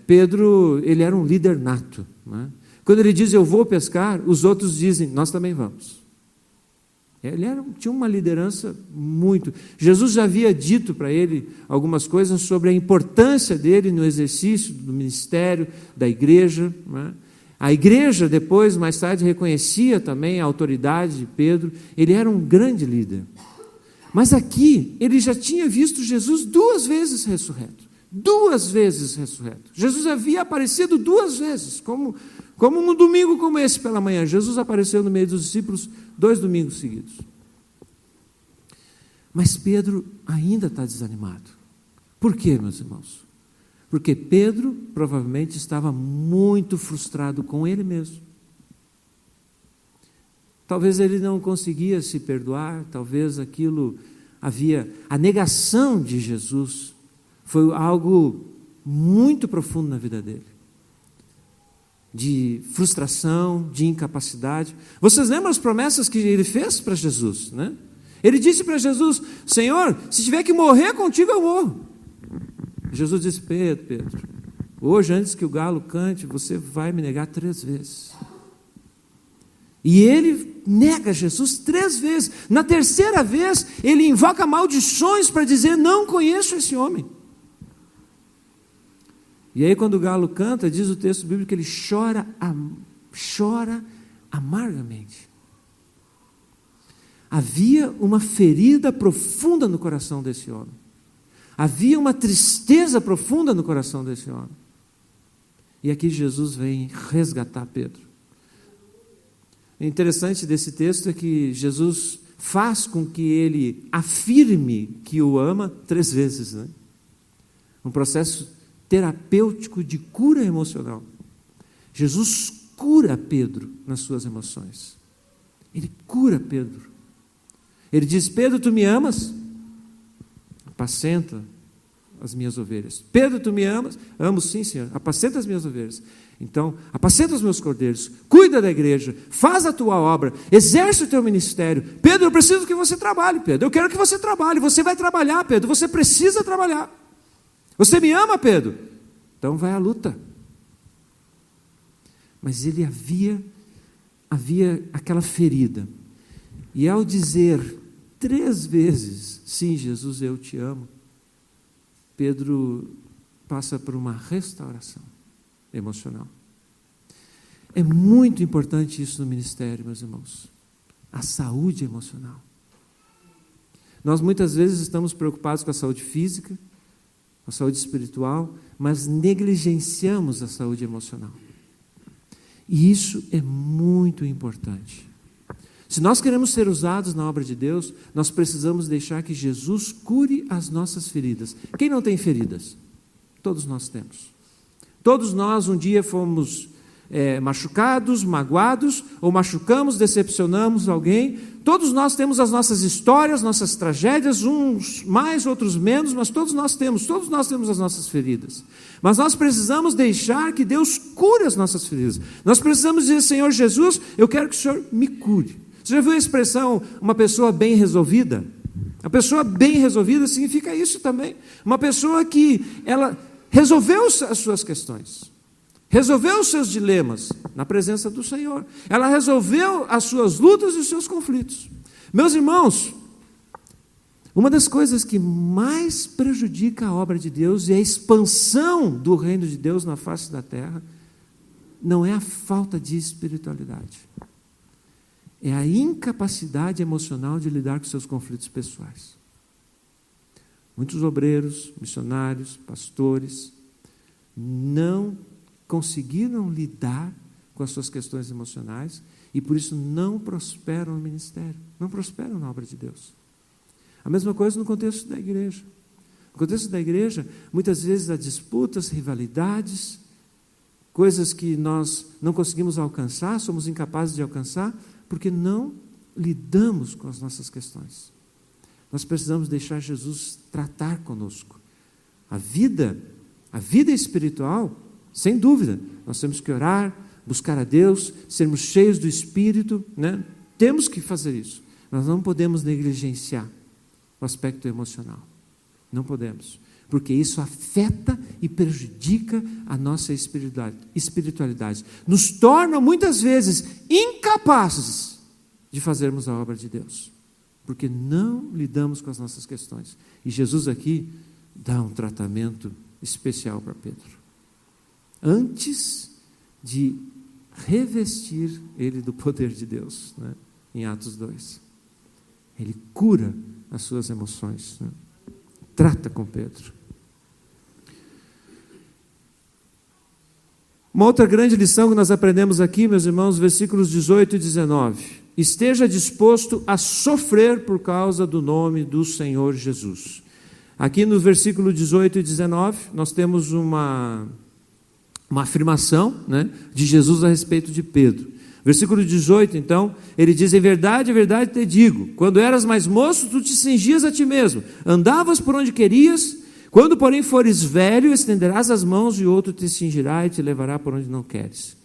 Pedro, ele era um líder nato, né? Quando ele diz: eu vou pescar, os outros dizem: nós também vamos. Ele tinha uma liderança muito... Jesus já havia dito para ele algumas coisas sobre a importância dele no exercício do ministério, da igreja, né? A igreja depois, mais tarde, reconhecia também a autoridade de Pedro. Ele era um grande líder. Mas aqui, ele já tinha visto Jesus 2 vezes ressurreto. 2 vezes ressurreto. Jesus havia aparecido 2 vezes, como num domingo como esse pela manhã. Jesus apareceu no meio dos discípulos 2 domingos seguidos. Mas Pedro ainda está desanimado. Por quê, meus irmãos? Porque Pedro provavelmente estava muito frustrado com ele mesmo. Talvez ele não conseguia se perdoar, talvez a negação de Jesus foi algo muito profundo na vida dele. De frustração, de incapacidade. Vocês lembram as promessas que ele fez para Jesus, né? Ele disse para Jesus: Senhor, se tiver que morrer contigo, eu morro. Jesus disse: Pedro, hoje, antes que o galo cante, você vai me negar 3 vezes. E ele nega Jesus 3 vezes. Na 3ª vez, ele invoca maldições para dizer: não conheço esse homem. E aí, quando o galo canta, diz o texto bíblico que ele chora amargamente. Havia uma ferida profunda no coração desse homem. Havia uma tristeza profunda no coração desse homem. E aqui Jesus vem resgatar Pedro. O interessante desse texto é que Jesus faz com que ele afirme que o ama 3 vezes, né? Um processo terapêutico de cura emocional. Jesus cura Pedro nas suas emoções. Ele cura Pedro. Ele diz: Pedro, tu me amas? Apacenta as minhas ovelhas. Pedro, tu me amas? Amo sim, Senhor. Apacenta as minhas ovelhas. Então, apacenta os meus cordeiros, cuida da igreja, faz a tua obra, exerce o teu ministério. Pedro, eu preciso que você trabalhe, Pedro. Eu quero que você trabalhe. Você vai trabalhar, Pedro. Você precisa trabalhar. Você me ama, Pedro? Então vai à luta. Mas ele havia aquela ferida. E ao dizer 3 vezes, sim, Jesus, eu te amo, Pedro passa por uma restauração emocional. É muito importante isso no ministério, meus irmãos. A saúde emocional. Nós muitas vezes estamos preocupados com a saúde física, com a saúde espiritual, mas negligenciamos a saúde emocional. E isso é muito importante. Se nós queremos ser usados na obra de Deus, nós precisamos deixar que Jesus cure as nossas feridas. Quem não tem feridas? Todos nós temos. Todos nós um dia fomos machucados, magoados, ou machucamos, decepcionamos alguém. Todos nós temos as nossas histórias, nossas tragédias, uns mais, outros menos, mas todos nós temos as nossas feridas. Mas nós precisamos deixar que Deus cure as nossas feridas. Nós precisamos dizer: Senhor Jesus, eu quero que o Senhor me cure. Você já viu a expressão, uma pessoa bem resolvida? A pessoa bem resolvida significa isso também. Uma pessoa que ela resolveu as suas questões, resolveu os seus dilemas na presença do Senhor. Ela resolveu as suas lutas e os seus conflitos. Meus irmãos, uma das coisas que mais prejudica a obra de Deus e a expansão do reino de Deus na face da terra não é a falta de espiritualidade. É a incapacidade emocional de lidar com seus conflitos pessoais. Muitos obreiros, missionários, pastores não conseguiram lidar com as suas questões emocionais e por isso não prosperam no ministério, não prosperam na obra de Deus. A mesma coisa no contexto da igreja. No contexto da igreja, muitas vezes há disputas, rivalidades, coisas que nós não conseguimos alcançar, somos incapazes de alcançar, porque não lidamos com as nossas questões. Nós precisamos deixar Jesus tratar conosco. A vida espiritual, sem dúvida, nós temos que orar, buscar a Deus, sermos cheios do Espírito, né? Temos que fazer isso. Nós não podemos negligenciar o aspecto emocional. Não podemos, porque isso afeta e prejudica a nossa espiritualidade. Nos torna, muitas vezes, incapazes de fazermos a obra de Deus, porque não lidamos com as nossas questões. E Jesus aqui dá um tratamento especial para Pedro. Antes de revestir ele do poder de Deus, né? Em Atos 2. Ele cura as suas emoções, né? Trata com Pedro. Uma outra grande lição que nós aprendemos aqui, meus irmãos, versículos 18 e 19. Esteja disposto a sofrer por causa do nome do Senhor Jesus. Aqui no versículo 18 e 19, nós temos uma afirmação, né, de Jesus a respeito de Pedro. Versículo 18, então, ele diz: em verdade te digo, quando eras mais moço, tu te cingias a ti mesmo, andavas por onde querias, quando, porém, fores velho, estenderás as mãos e outro te cingirá e te levará por onde não queres.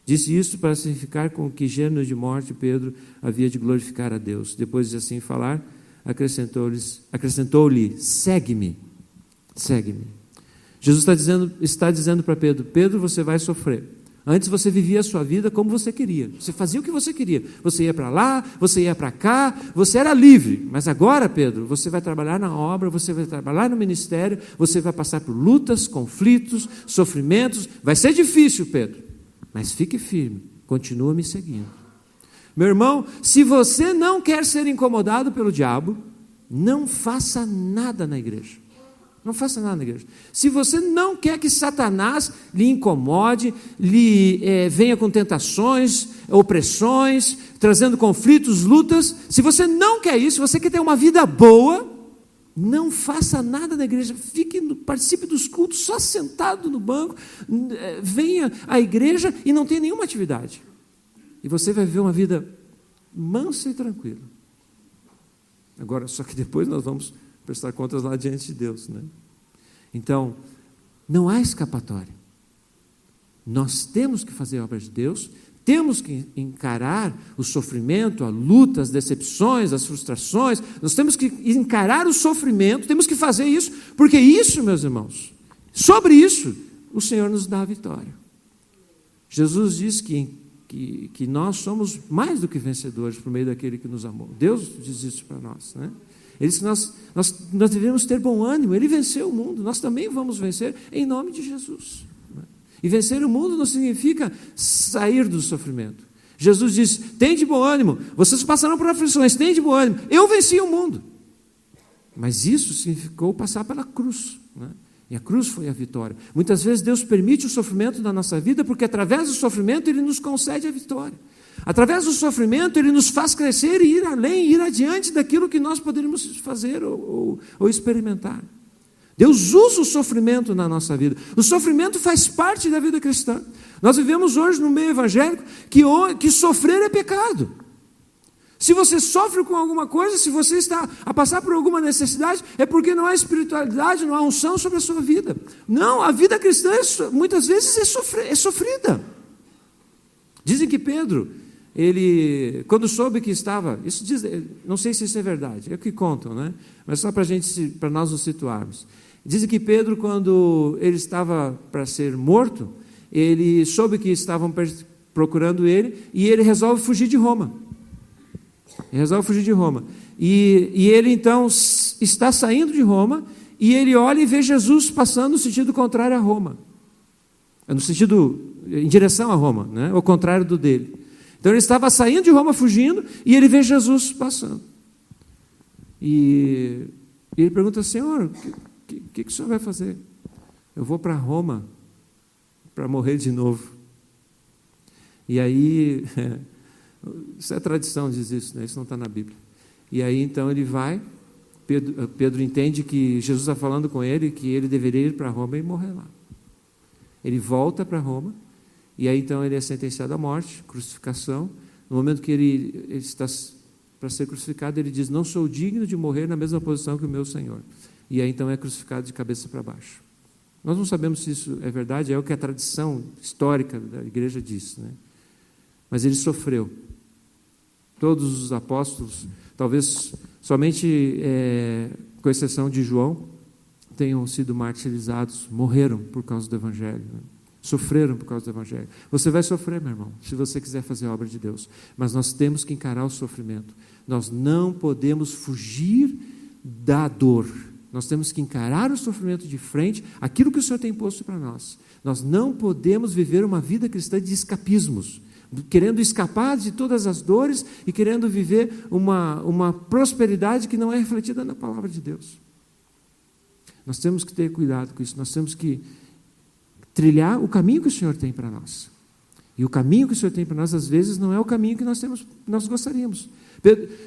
Disse isso para significar com que gênero de morte Pedro havia de glorificar a Deus. Depois de assim falar, acrescentou-lhe: segue-me, segue-me. Jesus está dizendo para Pedro: Pedro, você vai sofrer. Antes você vivia a sua vida como você queria. Você fazia o que você queria. Você ia para lá, você ia para cá, você era livre. Mas agora, Pedro, você vai trabalhar na obra, você vai trabalhar no ministério, você vai passar por lutas, conflitos, sofrimentos. Vai ser difícil, Pedro, mas fique firme, continua me seguindo. Meu irmão, se você não quer ser incomodado pelo diabo, não faça nada na igreja. Não faça nada na igreja. Se você não quer que Satanás lhe incomode, venha com tentações, opressões, trazendo conflitos, lutas, se você não quer isso, se você quer ter uma vida boa, não faça nada na igreja, participe dos cultos só sentado no banco, venha à igreja e não tenha nenhuma atividade. E você vai viver uma vida mansa e tranquila. Agora, só que depois nós vamos prestar contas lá diante de Deus, né? Então, não há escapatória. Nós temos que fazer a obra de Deus, temos que encarar o sofrimento, a luta, as decepções, as frustrações, nós temos que encarar o sofrimento, temos que fazer isso, porque isso, meus irmãos, sobre isso, o Senhor nos dá a vitória. Jesus diz que nós somos mais do que vencedores por meio daquele que nos amou. Deus diz isso para nós, né? Ele disse que nós devemos ter bom ânimo. Ele venceu o mundo, nós também vamos vencer em nome de Jesus. E vencer o mundo não significa sair do sofrimento. Jesus disse: tem de bom ânimo, vocês passarão por aflições, tem de bom ânimo, eu venci o mundo. Mas isso significou passar pela cruz, né? E a cruz foi a vitória. Muitas vezes Deus permite o sofrimento na nossa vida, porque através do sofrimento Ele nos concede a vitória. Através do sofrimento Ele nos faz crescer e ir além, ir adiante daquilo que nós poderíamos fazer ou experimentar. Deus usa o sofrimento na nossa vida. O sofrimento faz parte da vida cristã. Nós vivemos hoje no meio evangélico que sofrer é pecado. Se você sofre com alguma coisa, se você está a passar por alguma necessidade, é porque não há espiritualidade, não há unção sobre a sua vida. Não, a vida cristã muitas vezes é sofrida. Dizem que Pedro, ele, quando soube que estava, não sei se isso é verdade, é o que contam, né? Mas só para nós nos situarmos. Dizem que Pedro, quando ele estava para ser morto, ele soube que estavam procurando ele e ele resolve fugir de Roma. E ele então está saindo de Roma e ele olha e vê Jesus passando no sentido contrário a Roma. Em direção a Roma, né? Ao contrário do dele. Então ele estava saindo de Roma fugindo e ele vê Jesus passando. E ele pergunta: Senhor, o que o senhor vai fazer? Eu vou para Roma para morrer de novo. E aí, isso é tradição, diz isso, né? Isso não está na Bíblia. E aí então ele vai, Pedro entende que Jesus está falando com ele, que ele deveria ir para Roma e morrer lá. Ele volta para Roma, e aí então ele é sentenciado à morte, crucificação. No momento que ele está para ser crucificado, ele diz: não sou digno de morrer na mesma posição que o meu Senhor. E aí então é crucificado de cabeça para baixo. Nós não sabemos se isso é verdade, é o que a tradição histórica da igreja diz, né? Mas ele sofreu. Todos os apóstolos, talvez somente com exceção de João, tenham sido martirizados, morreram por causa do Evangelho, né? Sofreram por causa do Evangelho. Você vai sofrer, meu irmão, se você quiser fazer a obra de Deus, mas nós temos que encarar o sofrimento. Nós não podemos fugir da dor. Nós temos que encarar o sofrimento de frente, aquilo que o Senhor tem posto para nós. Nós não podemos viver uma vida cristã de escapismos, querendo escapar de todas as dores e querendo viver uma prosperidade que não é refletida na palavra de Deus. Nós temos que ter cuidado com isso, nós temos que trilhar o caminho que o Senhor tem para nós. E o caminho que o Senhor tem para nós, às vezes, não é o caminho que nós gostaríamos.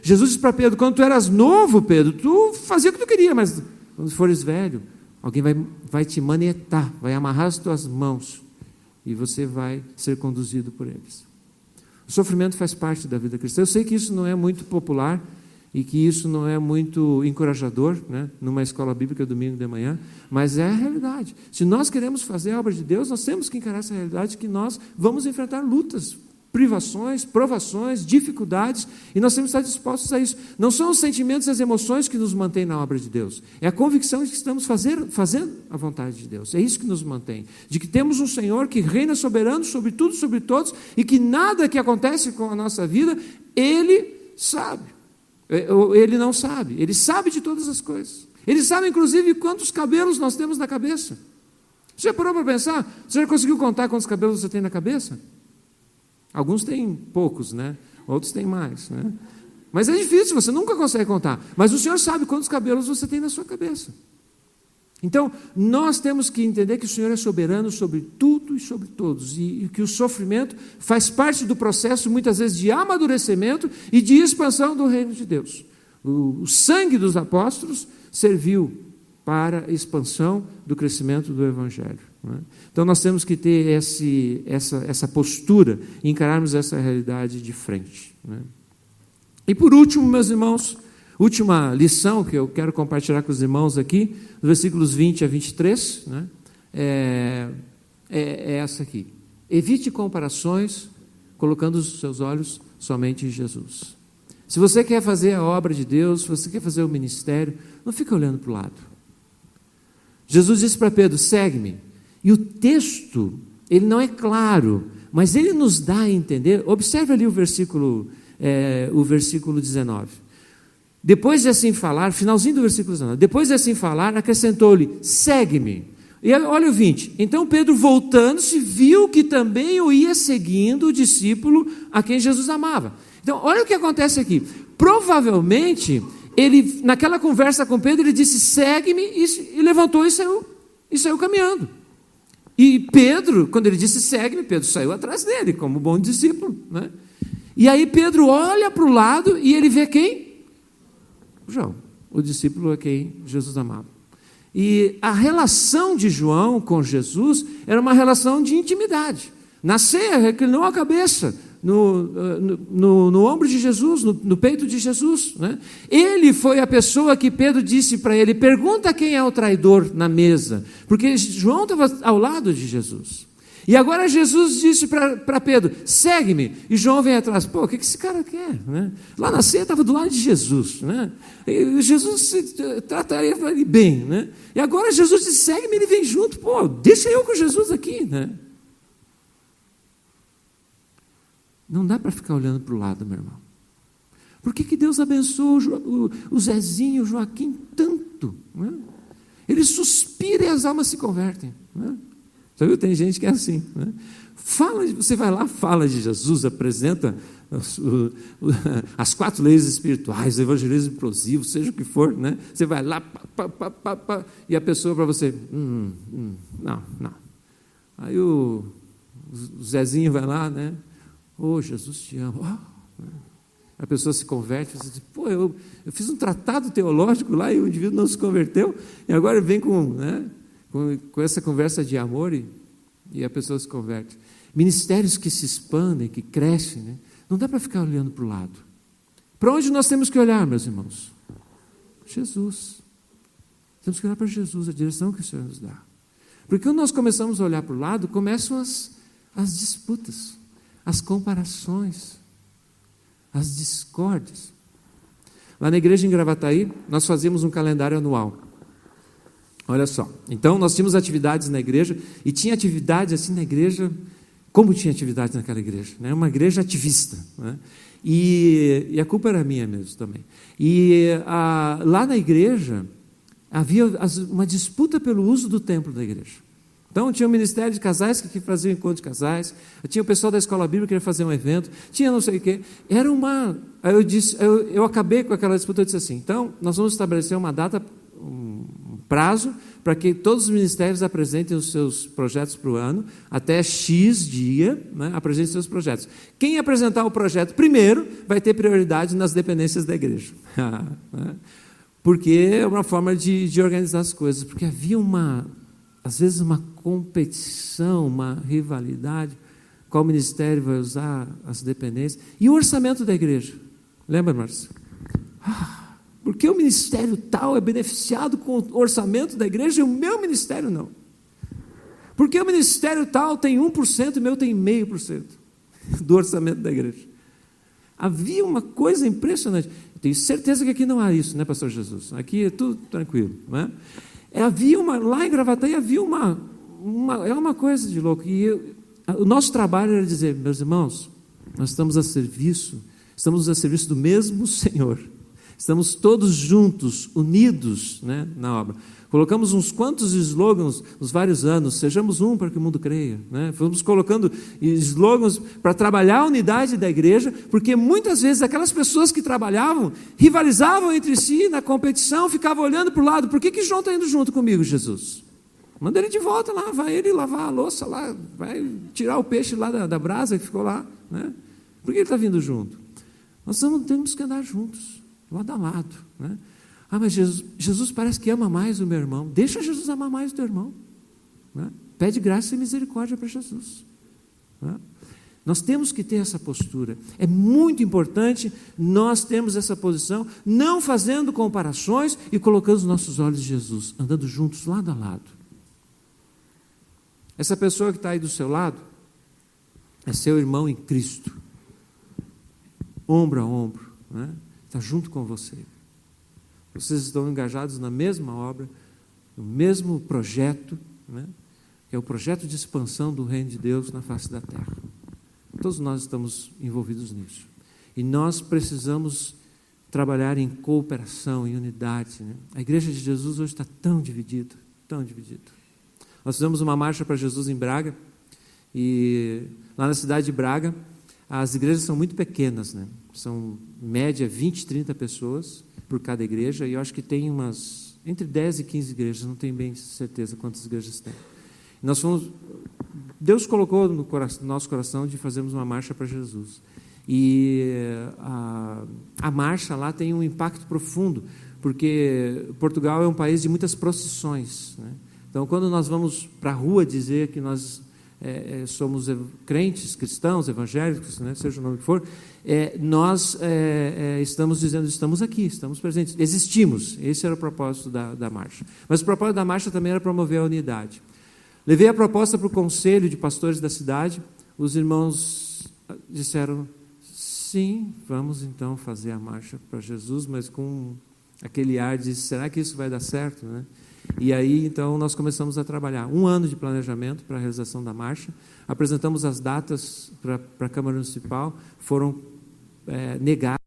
Jesus disse para Pedro: quando tu eras novo, Pedro, tu fazia o que tu queria, mas quando fores velho, alguém vai te manietar, vai amarrar as tuas mãos e você vai ser conduzido por eles. O sofrimento faz parte da vida cristã. Eu sei que isso não é muito popular e que isso não é muito encorajador, né, numa escola bíblica domingo de manhã, mas é a realidade. Se nós queremos fazer a obra de Deus, nós temos que encarar essa realidade, que nós vamos enfrentar lutas privações, provações, dificuldades, e nós temos que estar dispostos a isso. Não são os sentimentos e as emoções que nos mantêm na obra de Deus, é a convicção de que estamos fazendo a vontade de Deus, é isso que nos mantém, de que temos um Senhor que reina soberano sobre tudo, sobre todos, e que nada que acontece com a nossa vida, Ele sabe, Ele não sabe, Ele sabe de todas as coisas, Ele sabe inclusive quantos cabelos nós temos na cabeça. Você já parou para pensar? Você já conseguiu contar quantos cabelos você tem na cabeça? Alguns têm poucos, né? Outros têm mais, né? Mas é difícil, você nunca consegue contar. Mas o Senhor sabe quantos cabelos você tem na sua cabeça. Então, nós temos que entender que o Senhor é soberano sobre tudo e sobre todos, e que o sofrimento faz parte do processo, muitas vezes, de amadurecimento e de expansão do reino de Deus. O sangue dos apóstolos serviu para a expansão do crescimento do Evangelho. Né? Então, nós temos que ter essa postura e encararmos essa realidade de frente. Né? E, por último, meus irmãos, última lição que eu quero compartilhar com os irmãos aqui, dos versículos 20 a 23, né? é essa aqui. Evite comparações, colocando os seus olhos somente em Jesus. Se você quer fazer a obra de Deus, se você quer fazer o ministério, não fica olhando para o lado. Jesus disse para Pedro, segue-me. E o texto, ele não é claro, mas ele nos dá a entender, observe ali o versículo 19. Depois de assim falar, finalzinho do versículo 19, depois de assim falar, acrescentou-lhe, segue-me. E olha o 20, então Pedro voltando-se, viu que também o ia seguindo o discípulo a quem Jesus amava. Então, olha o que acontece aqui. Provavelmente, ele, naquela conversa com Pedro, ele disse, segue-me, e levantou e saiu caminhando. E Pedro, quando ele disse, segue-me, Pedro saiu atrás dele, como bom discípulo. Né? E aí Pedro olha para o lado e ele vê quem? João, o discípulo a quem Jesus amava. E a relação de João com Jesus era uma relação de intimidade. Na ceia, reclinou a cabeça no ombro de Jesus, no peito de Jesus. Né? Ele foi a pessoa que Pedro disse para ele, pergunta quem é o traidor na mesa, porque João estava ao lado de Jesus. E agora Jesus disse para Pedro, segue-me, e João vem atrás, pô, o que esse cara quer? Né? Lá na ceia estava do lado de Jesus, né? E Jesus trataria ele bem, né? E agora Jesus disse, segue-me, ele vem junto, pô, deixa eu com Jesus aqui, né? Não dá para ficar olhando para o lado, meu irmão. Por que Deus abençoou o Zezinho, o Joaquim tanto? Né? Ele suspira e as almas se convertem. Né? Já viu? Tem gente que é assim. Né? Você vai lá, fala de Jesus, apresenta as 4 leis espirituais, o evangelismo implosivo, seja o que for. Né? Você vai lá, e a pessoa para você, não. Aí o Zezinho vai lá, né? Oh, Jesus te ama. A pessoa se converte, você diz, pô, eu fiz um tratado teológico lá e o indivíduo não se converteu, e agora vem com essa conversa de amor e a pessoa se converte. Ministérios que se expandem, que crescem, né? Não dá para ficar olhando para o lado. Para onde nós temos que olhar, meus irmãos? Jesus. Temos que olhar para Jesus, a direção que o Senhor nos dá. Porque quando nós começamos a olhar para o lado, começam as disputas, as comparações, as discórdias. Lá na igreja em Gravataí, nós fazíamos um calendário anual. Olha só, então nós tínhamos atividades na igreja, e tinha atividades assim na igreja, como tinha atividade naquela igreja, né? Uma igreja ativista, né? E a culpa era minha mesmo também. E lá na igreja, havia uma disputa pelo uso do templo da igreja. Então, tinha o Ministério de Casais que fazia o encontro de casais, tinha o pessoal da Escola Bíblica que queria fazer um evento, tinha não sei o quê. Era Aí eu acabei com aquela disputa, eu disse assim, então, nós vamos estabelecer uma data, um prazo, para que todos os ministérios apresentem os seus projetos para o ano, até X dia, né, apresentem seus projetos. Quem apresentar o projeto primeiro, vai ter prioridade nas dependências da igreja. Porque é uma forma de organizar as coisas, porque havia às vezes uma competição, uma rivalidade, qual ministério vai usar as dependências, e o orçamento da igreja, lembra, Márcio? Porque o ministério tal é beneficiado com o orçamento da igreja e o meu ministério não. Porque o ministério tal tem 1% e o meu tem 0,5%. do orçamento da igreja. Havia uma coisa impressionante. Tenho certeza que aqui não há isso, né, pastor Jesus? Aqui é tudo tranquilo, não é? Havia lá em Gravataí havia uma coisa de louco. E o nosso trabalho era dizer, meus irmãos, nós estamos a serviço do mesmo Senhor. Estamos todos juntos, unidos, né, na obra. Colocamos uns quantos slogans nos vários anos, sejamos um para que o mundo creia. Né? Fomos colocando slogans para trabalhar a unidade da igreja, porque muitas vezes aquelas pessoas que trabalhavam, rivalizavam entre si na competição, ficavam olhando para o lado, por que João está indo junto comigo, Jesus? Manda ele de volta lá, vai ele lavar a louça lá, vai tirar o peixe lá da brasa que ficou lá. Né? Por que ele está vindo junto? Nós temos que andar juntos, lado a lado, né? Mas Jesus parece que ama mais o meu irmão. Deixa Jesus amar mais o teu irmão, né? Pede graça e misericórdia para Jesus, né? Nós temos que ter essa postura. É muito importante nós termos essa posição, não fazendo comparações e colocando os nossos olhos em Jesus, andando juntos lado a lado. Essa pessoa que está aí do seu lado é seu irmão em Cristo, ombro a ombro, né? Está junto com você. Vocês estão engajados na mesma obra, no mesmo projeto, né? Que é o projeto de expansão do reino de Deus na face da terra. Todos nós estamos envolvidos nisso. E nós precisamos trabalhar em cooperação, em unidade, né? A igreja de Jesus hoje está tão dividida, tão dividida. Nós fizemos uma marcha para Jesus em Braga, e lá na cidade de Braga, as igrejas são muito pequenas, né? São, em média, 20, 30 pessoas por cada igreja, e eu acho que tem entre 10 e 15 igrejas, não tenho bem certeza quantas igrejas tem. Deus colocou no nosso coração de fazermos uma marcha para Jesus. E a marcha lá tem um impacto profundo, porque Portugal é um país de muitas procissões, né? Então, quando nós vamos para a rua dizer que nós somos crentes, cristãos, evangélicos, né, seja o nome que for, nós estamos dizendo, estamos aqui, estamos presentes, existimos. Esse era o propósito da marcha. Mas o propósito da marcha também era promover a unidade. Levei a proposta para o conselho de pastores da cidade, os irmãos disseram, sim, vamos então fazer a marcha para Jesus, mas com aquele ar de, será que isso vai dar certo, né? E aí, então, nós começamos a trabalhar. 1 ano de planejamento para a realização da marcha. Apresentamos as datas para a Câmara Municipal, foram negadas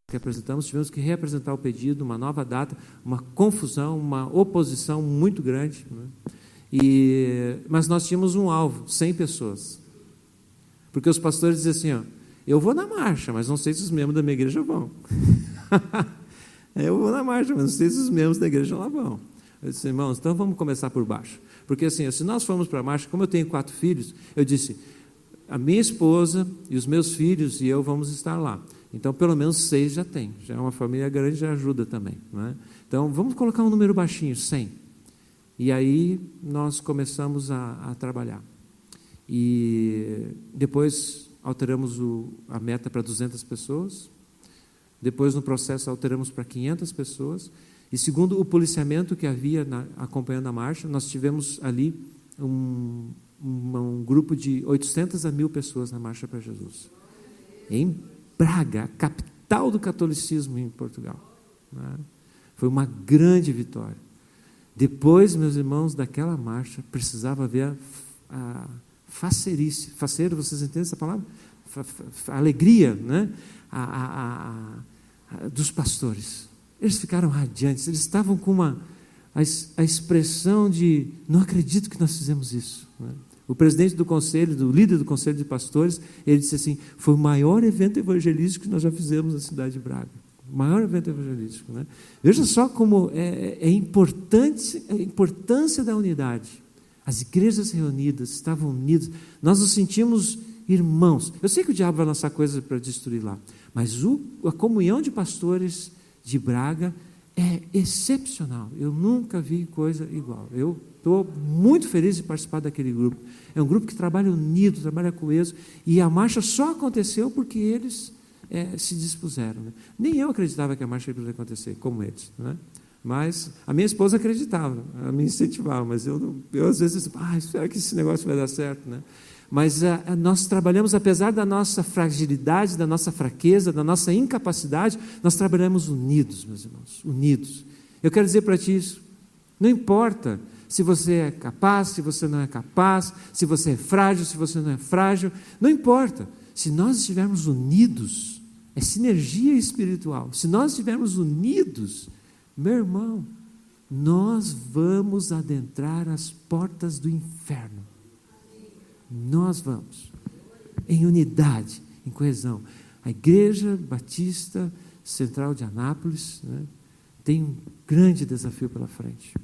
que apresentamos, tivemos que reapresentar o pedido, uma nova data, uma confusão, uma oposição muito grande, né? Mas nós tínhamos um alvo, 100 pessoas. Porque os pastores diziam assim, ó, eu vou na marcha, mas não sei se os membros da minha igreja vão. Eu vou na marcha, mas não sei se os membros da igreja lá vão. Eu disse, irmãos, então vamos começar por baixo. Porque assim, se nós formos para a marcha, como eu tenho 4 filhos, eu disse, a minha esposa e os meus filhos e eu vamos estar lá. Então, pelo menos 6 já tem. Já é uma família grande, já ajuda também, não é? Então, vamos colocar um número baixinho, 100. E aí, nós começamos a trabalhar. E depois, alteramos a meta para 200 pessoas. Depois, no processo, alteramos para 500 pessoas. E segundo o policiamento que havia acompanhando a marcha, nós tivemos ali um grupo de 800 a 1.000 pessoas na Marcha para Jesus. Em Braga, a capital do catolicismo em Portugal, né? Foi uma grande vitória. Depois, meus irmãos, daquela marcha, precisava ver a facerice. Faceiro, vocês entendem essa palavra? A alegria, né? Dos pastores. Eles ficaram radiantes, eles estavam com a expressão de, não acredito que nós fizemos isso, né? O presidente do conselho, do líder do conselho de pastores, ele disse assim, foi o maior evento evangelístico que nós já fizemos na cidade de Braga. O maior evento evangelístico, né? Veja só como é importante a importância da unidade. As igrejas reunidas, estavam unidas, nós nos sentimos irmãos. Eu sei que o diabo vai lançar coisas para destruir lá, mas a comunhão de pastores de Braga é excepcional. Eu nunca vi coisa igual. Eu estou muito feliz de participar daquele grupo. É um grupo que trabalha unido, trabalha coeso, e a marcha só aconteceu porque eles se dispuseram, né? Nem eu acreditava que a marcha ia acontecer, como eles, né? Mas a minha esposa acreditava, ela me incentivava, mas eu às vezes, será que esse negócio vai dar certo, né? Mas nós trabalhamos, apesar da nossa fragilidade, da nossa fraqueza, da nossa incapacidade, nós trabalhamos unidos, meus irmãos, unidos. Eu quero dizer para ti isso, não importa se você é capaz, se você não é capaz, se você é frágil, se você não é frágil, não importa. Se nós estivermos unidos, é sinergia espiritual. Se nós estivermos unidos, meu irmão, nós vamos adentrar as portas do inferno. Nós vamos, em unidade, em coesão. A Igreja Batista Central de Anápolis, né, tem um grande desafio pela frente.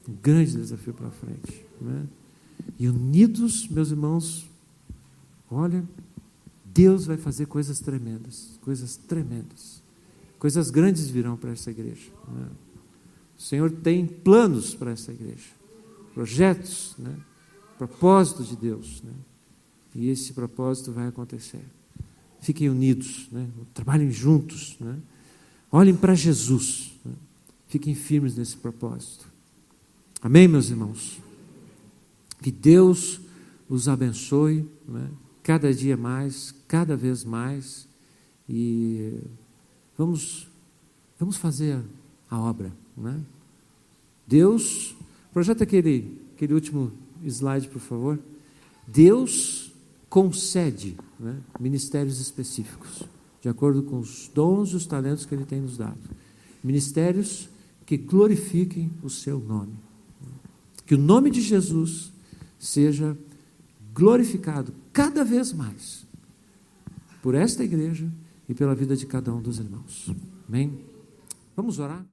Um grande desafio pela frente. Né? E unidos, meus irmãos, olha, Deus vai fazer coisas tremendas. Coisas tremendas. Coisas grandes virão para essa igreja. Né? O Senhor tem planos para essa igreja. Projetos, né? Propósito de Deus, né? E esse propósito vai acontecer. Fiquem unidos, né? Trabalhem juntos, né? Olhem para Jesus, né? Fiquem firmes nesse propósito. Amém, meus irmãos? Que Deus os abençoe, né? Cada dia mais, cada vez mais, e vamos fazer a obra, né? Deus, projeta aquele último slide, por favor. Deus concede, né, ministérios específicos, de acordo com os dons e os talentos que Ele tem nos dado. Ministérios que glorifiquem o Seu nome. Que o nome de Jesus seja glorificado cada vez mais por esta igreja e pela vida de cada um dos irmãos. Amém? Vamos orar?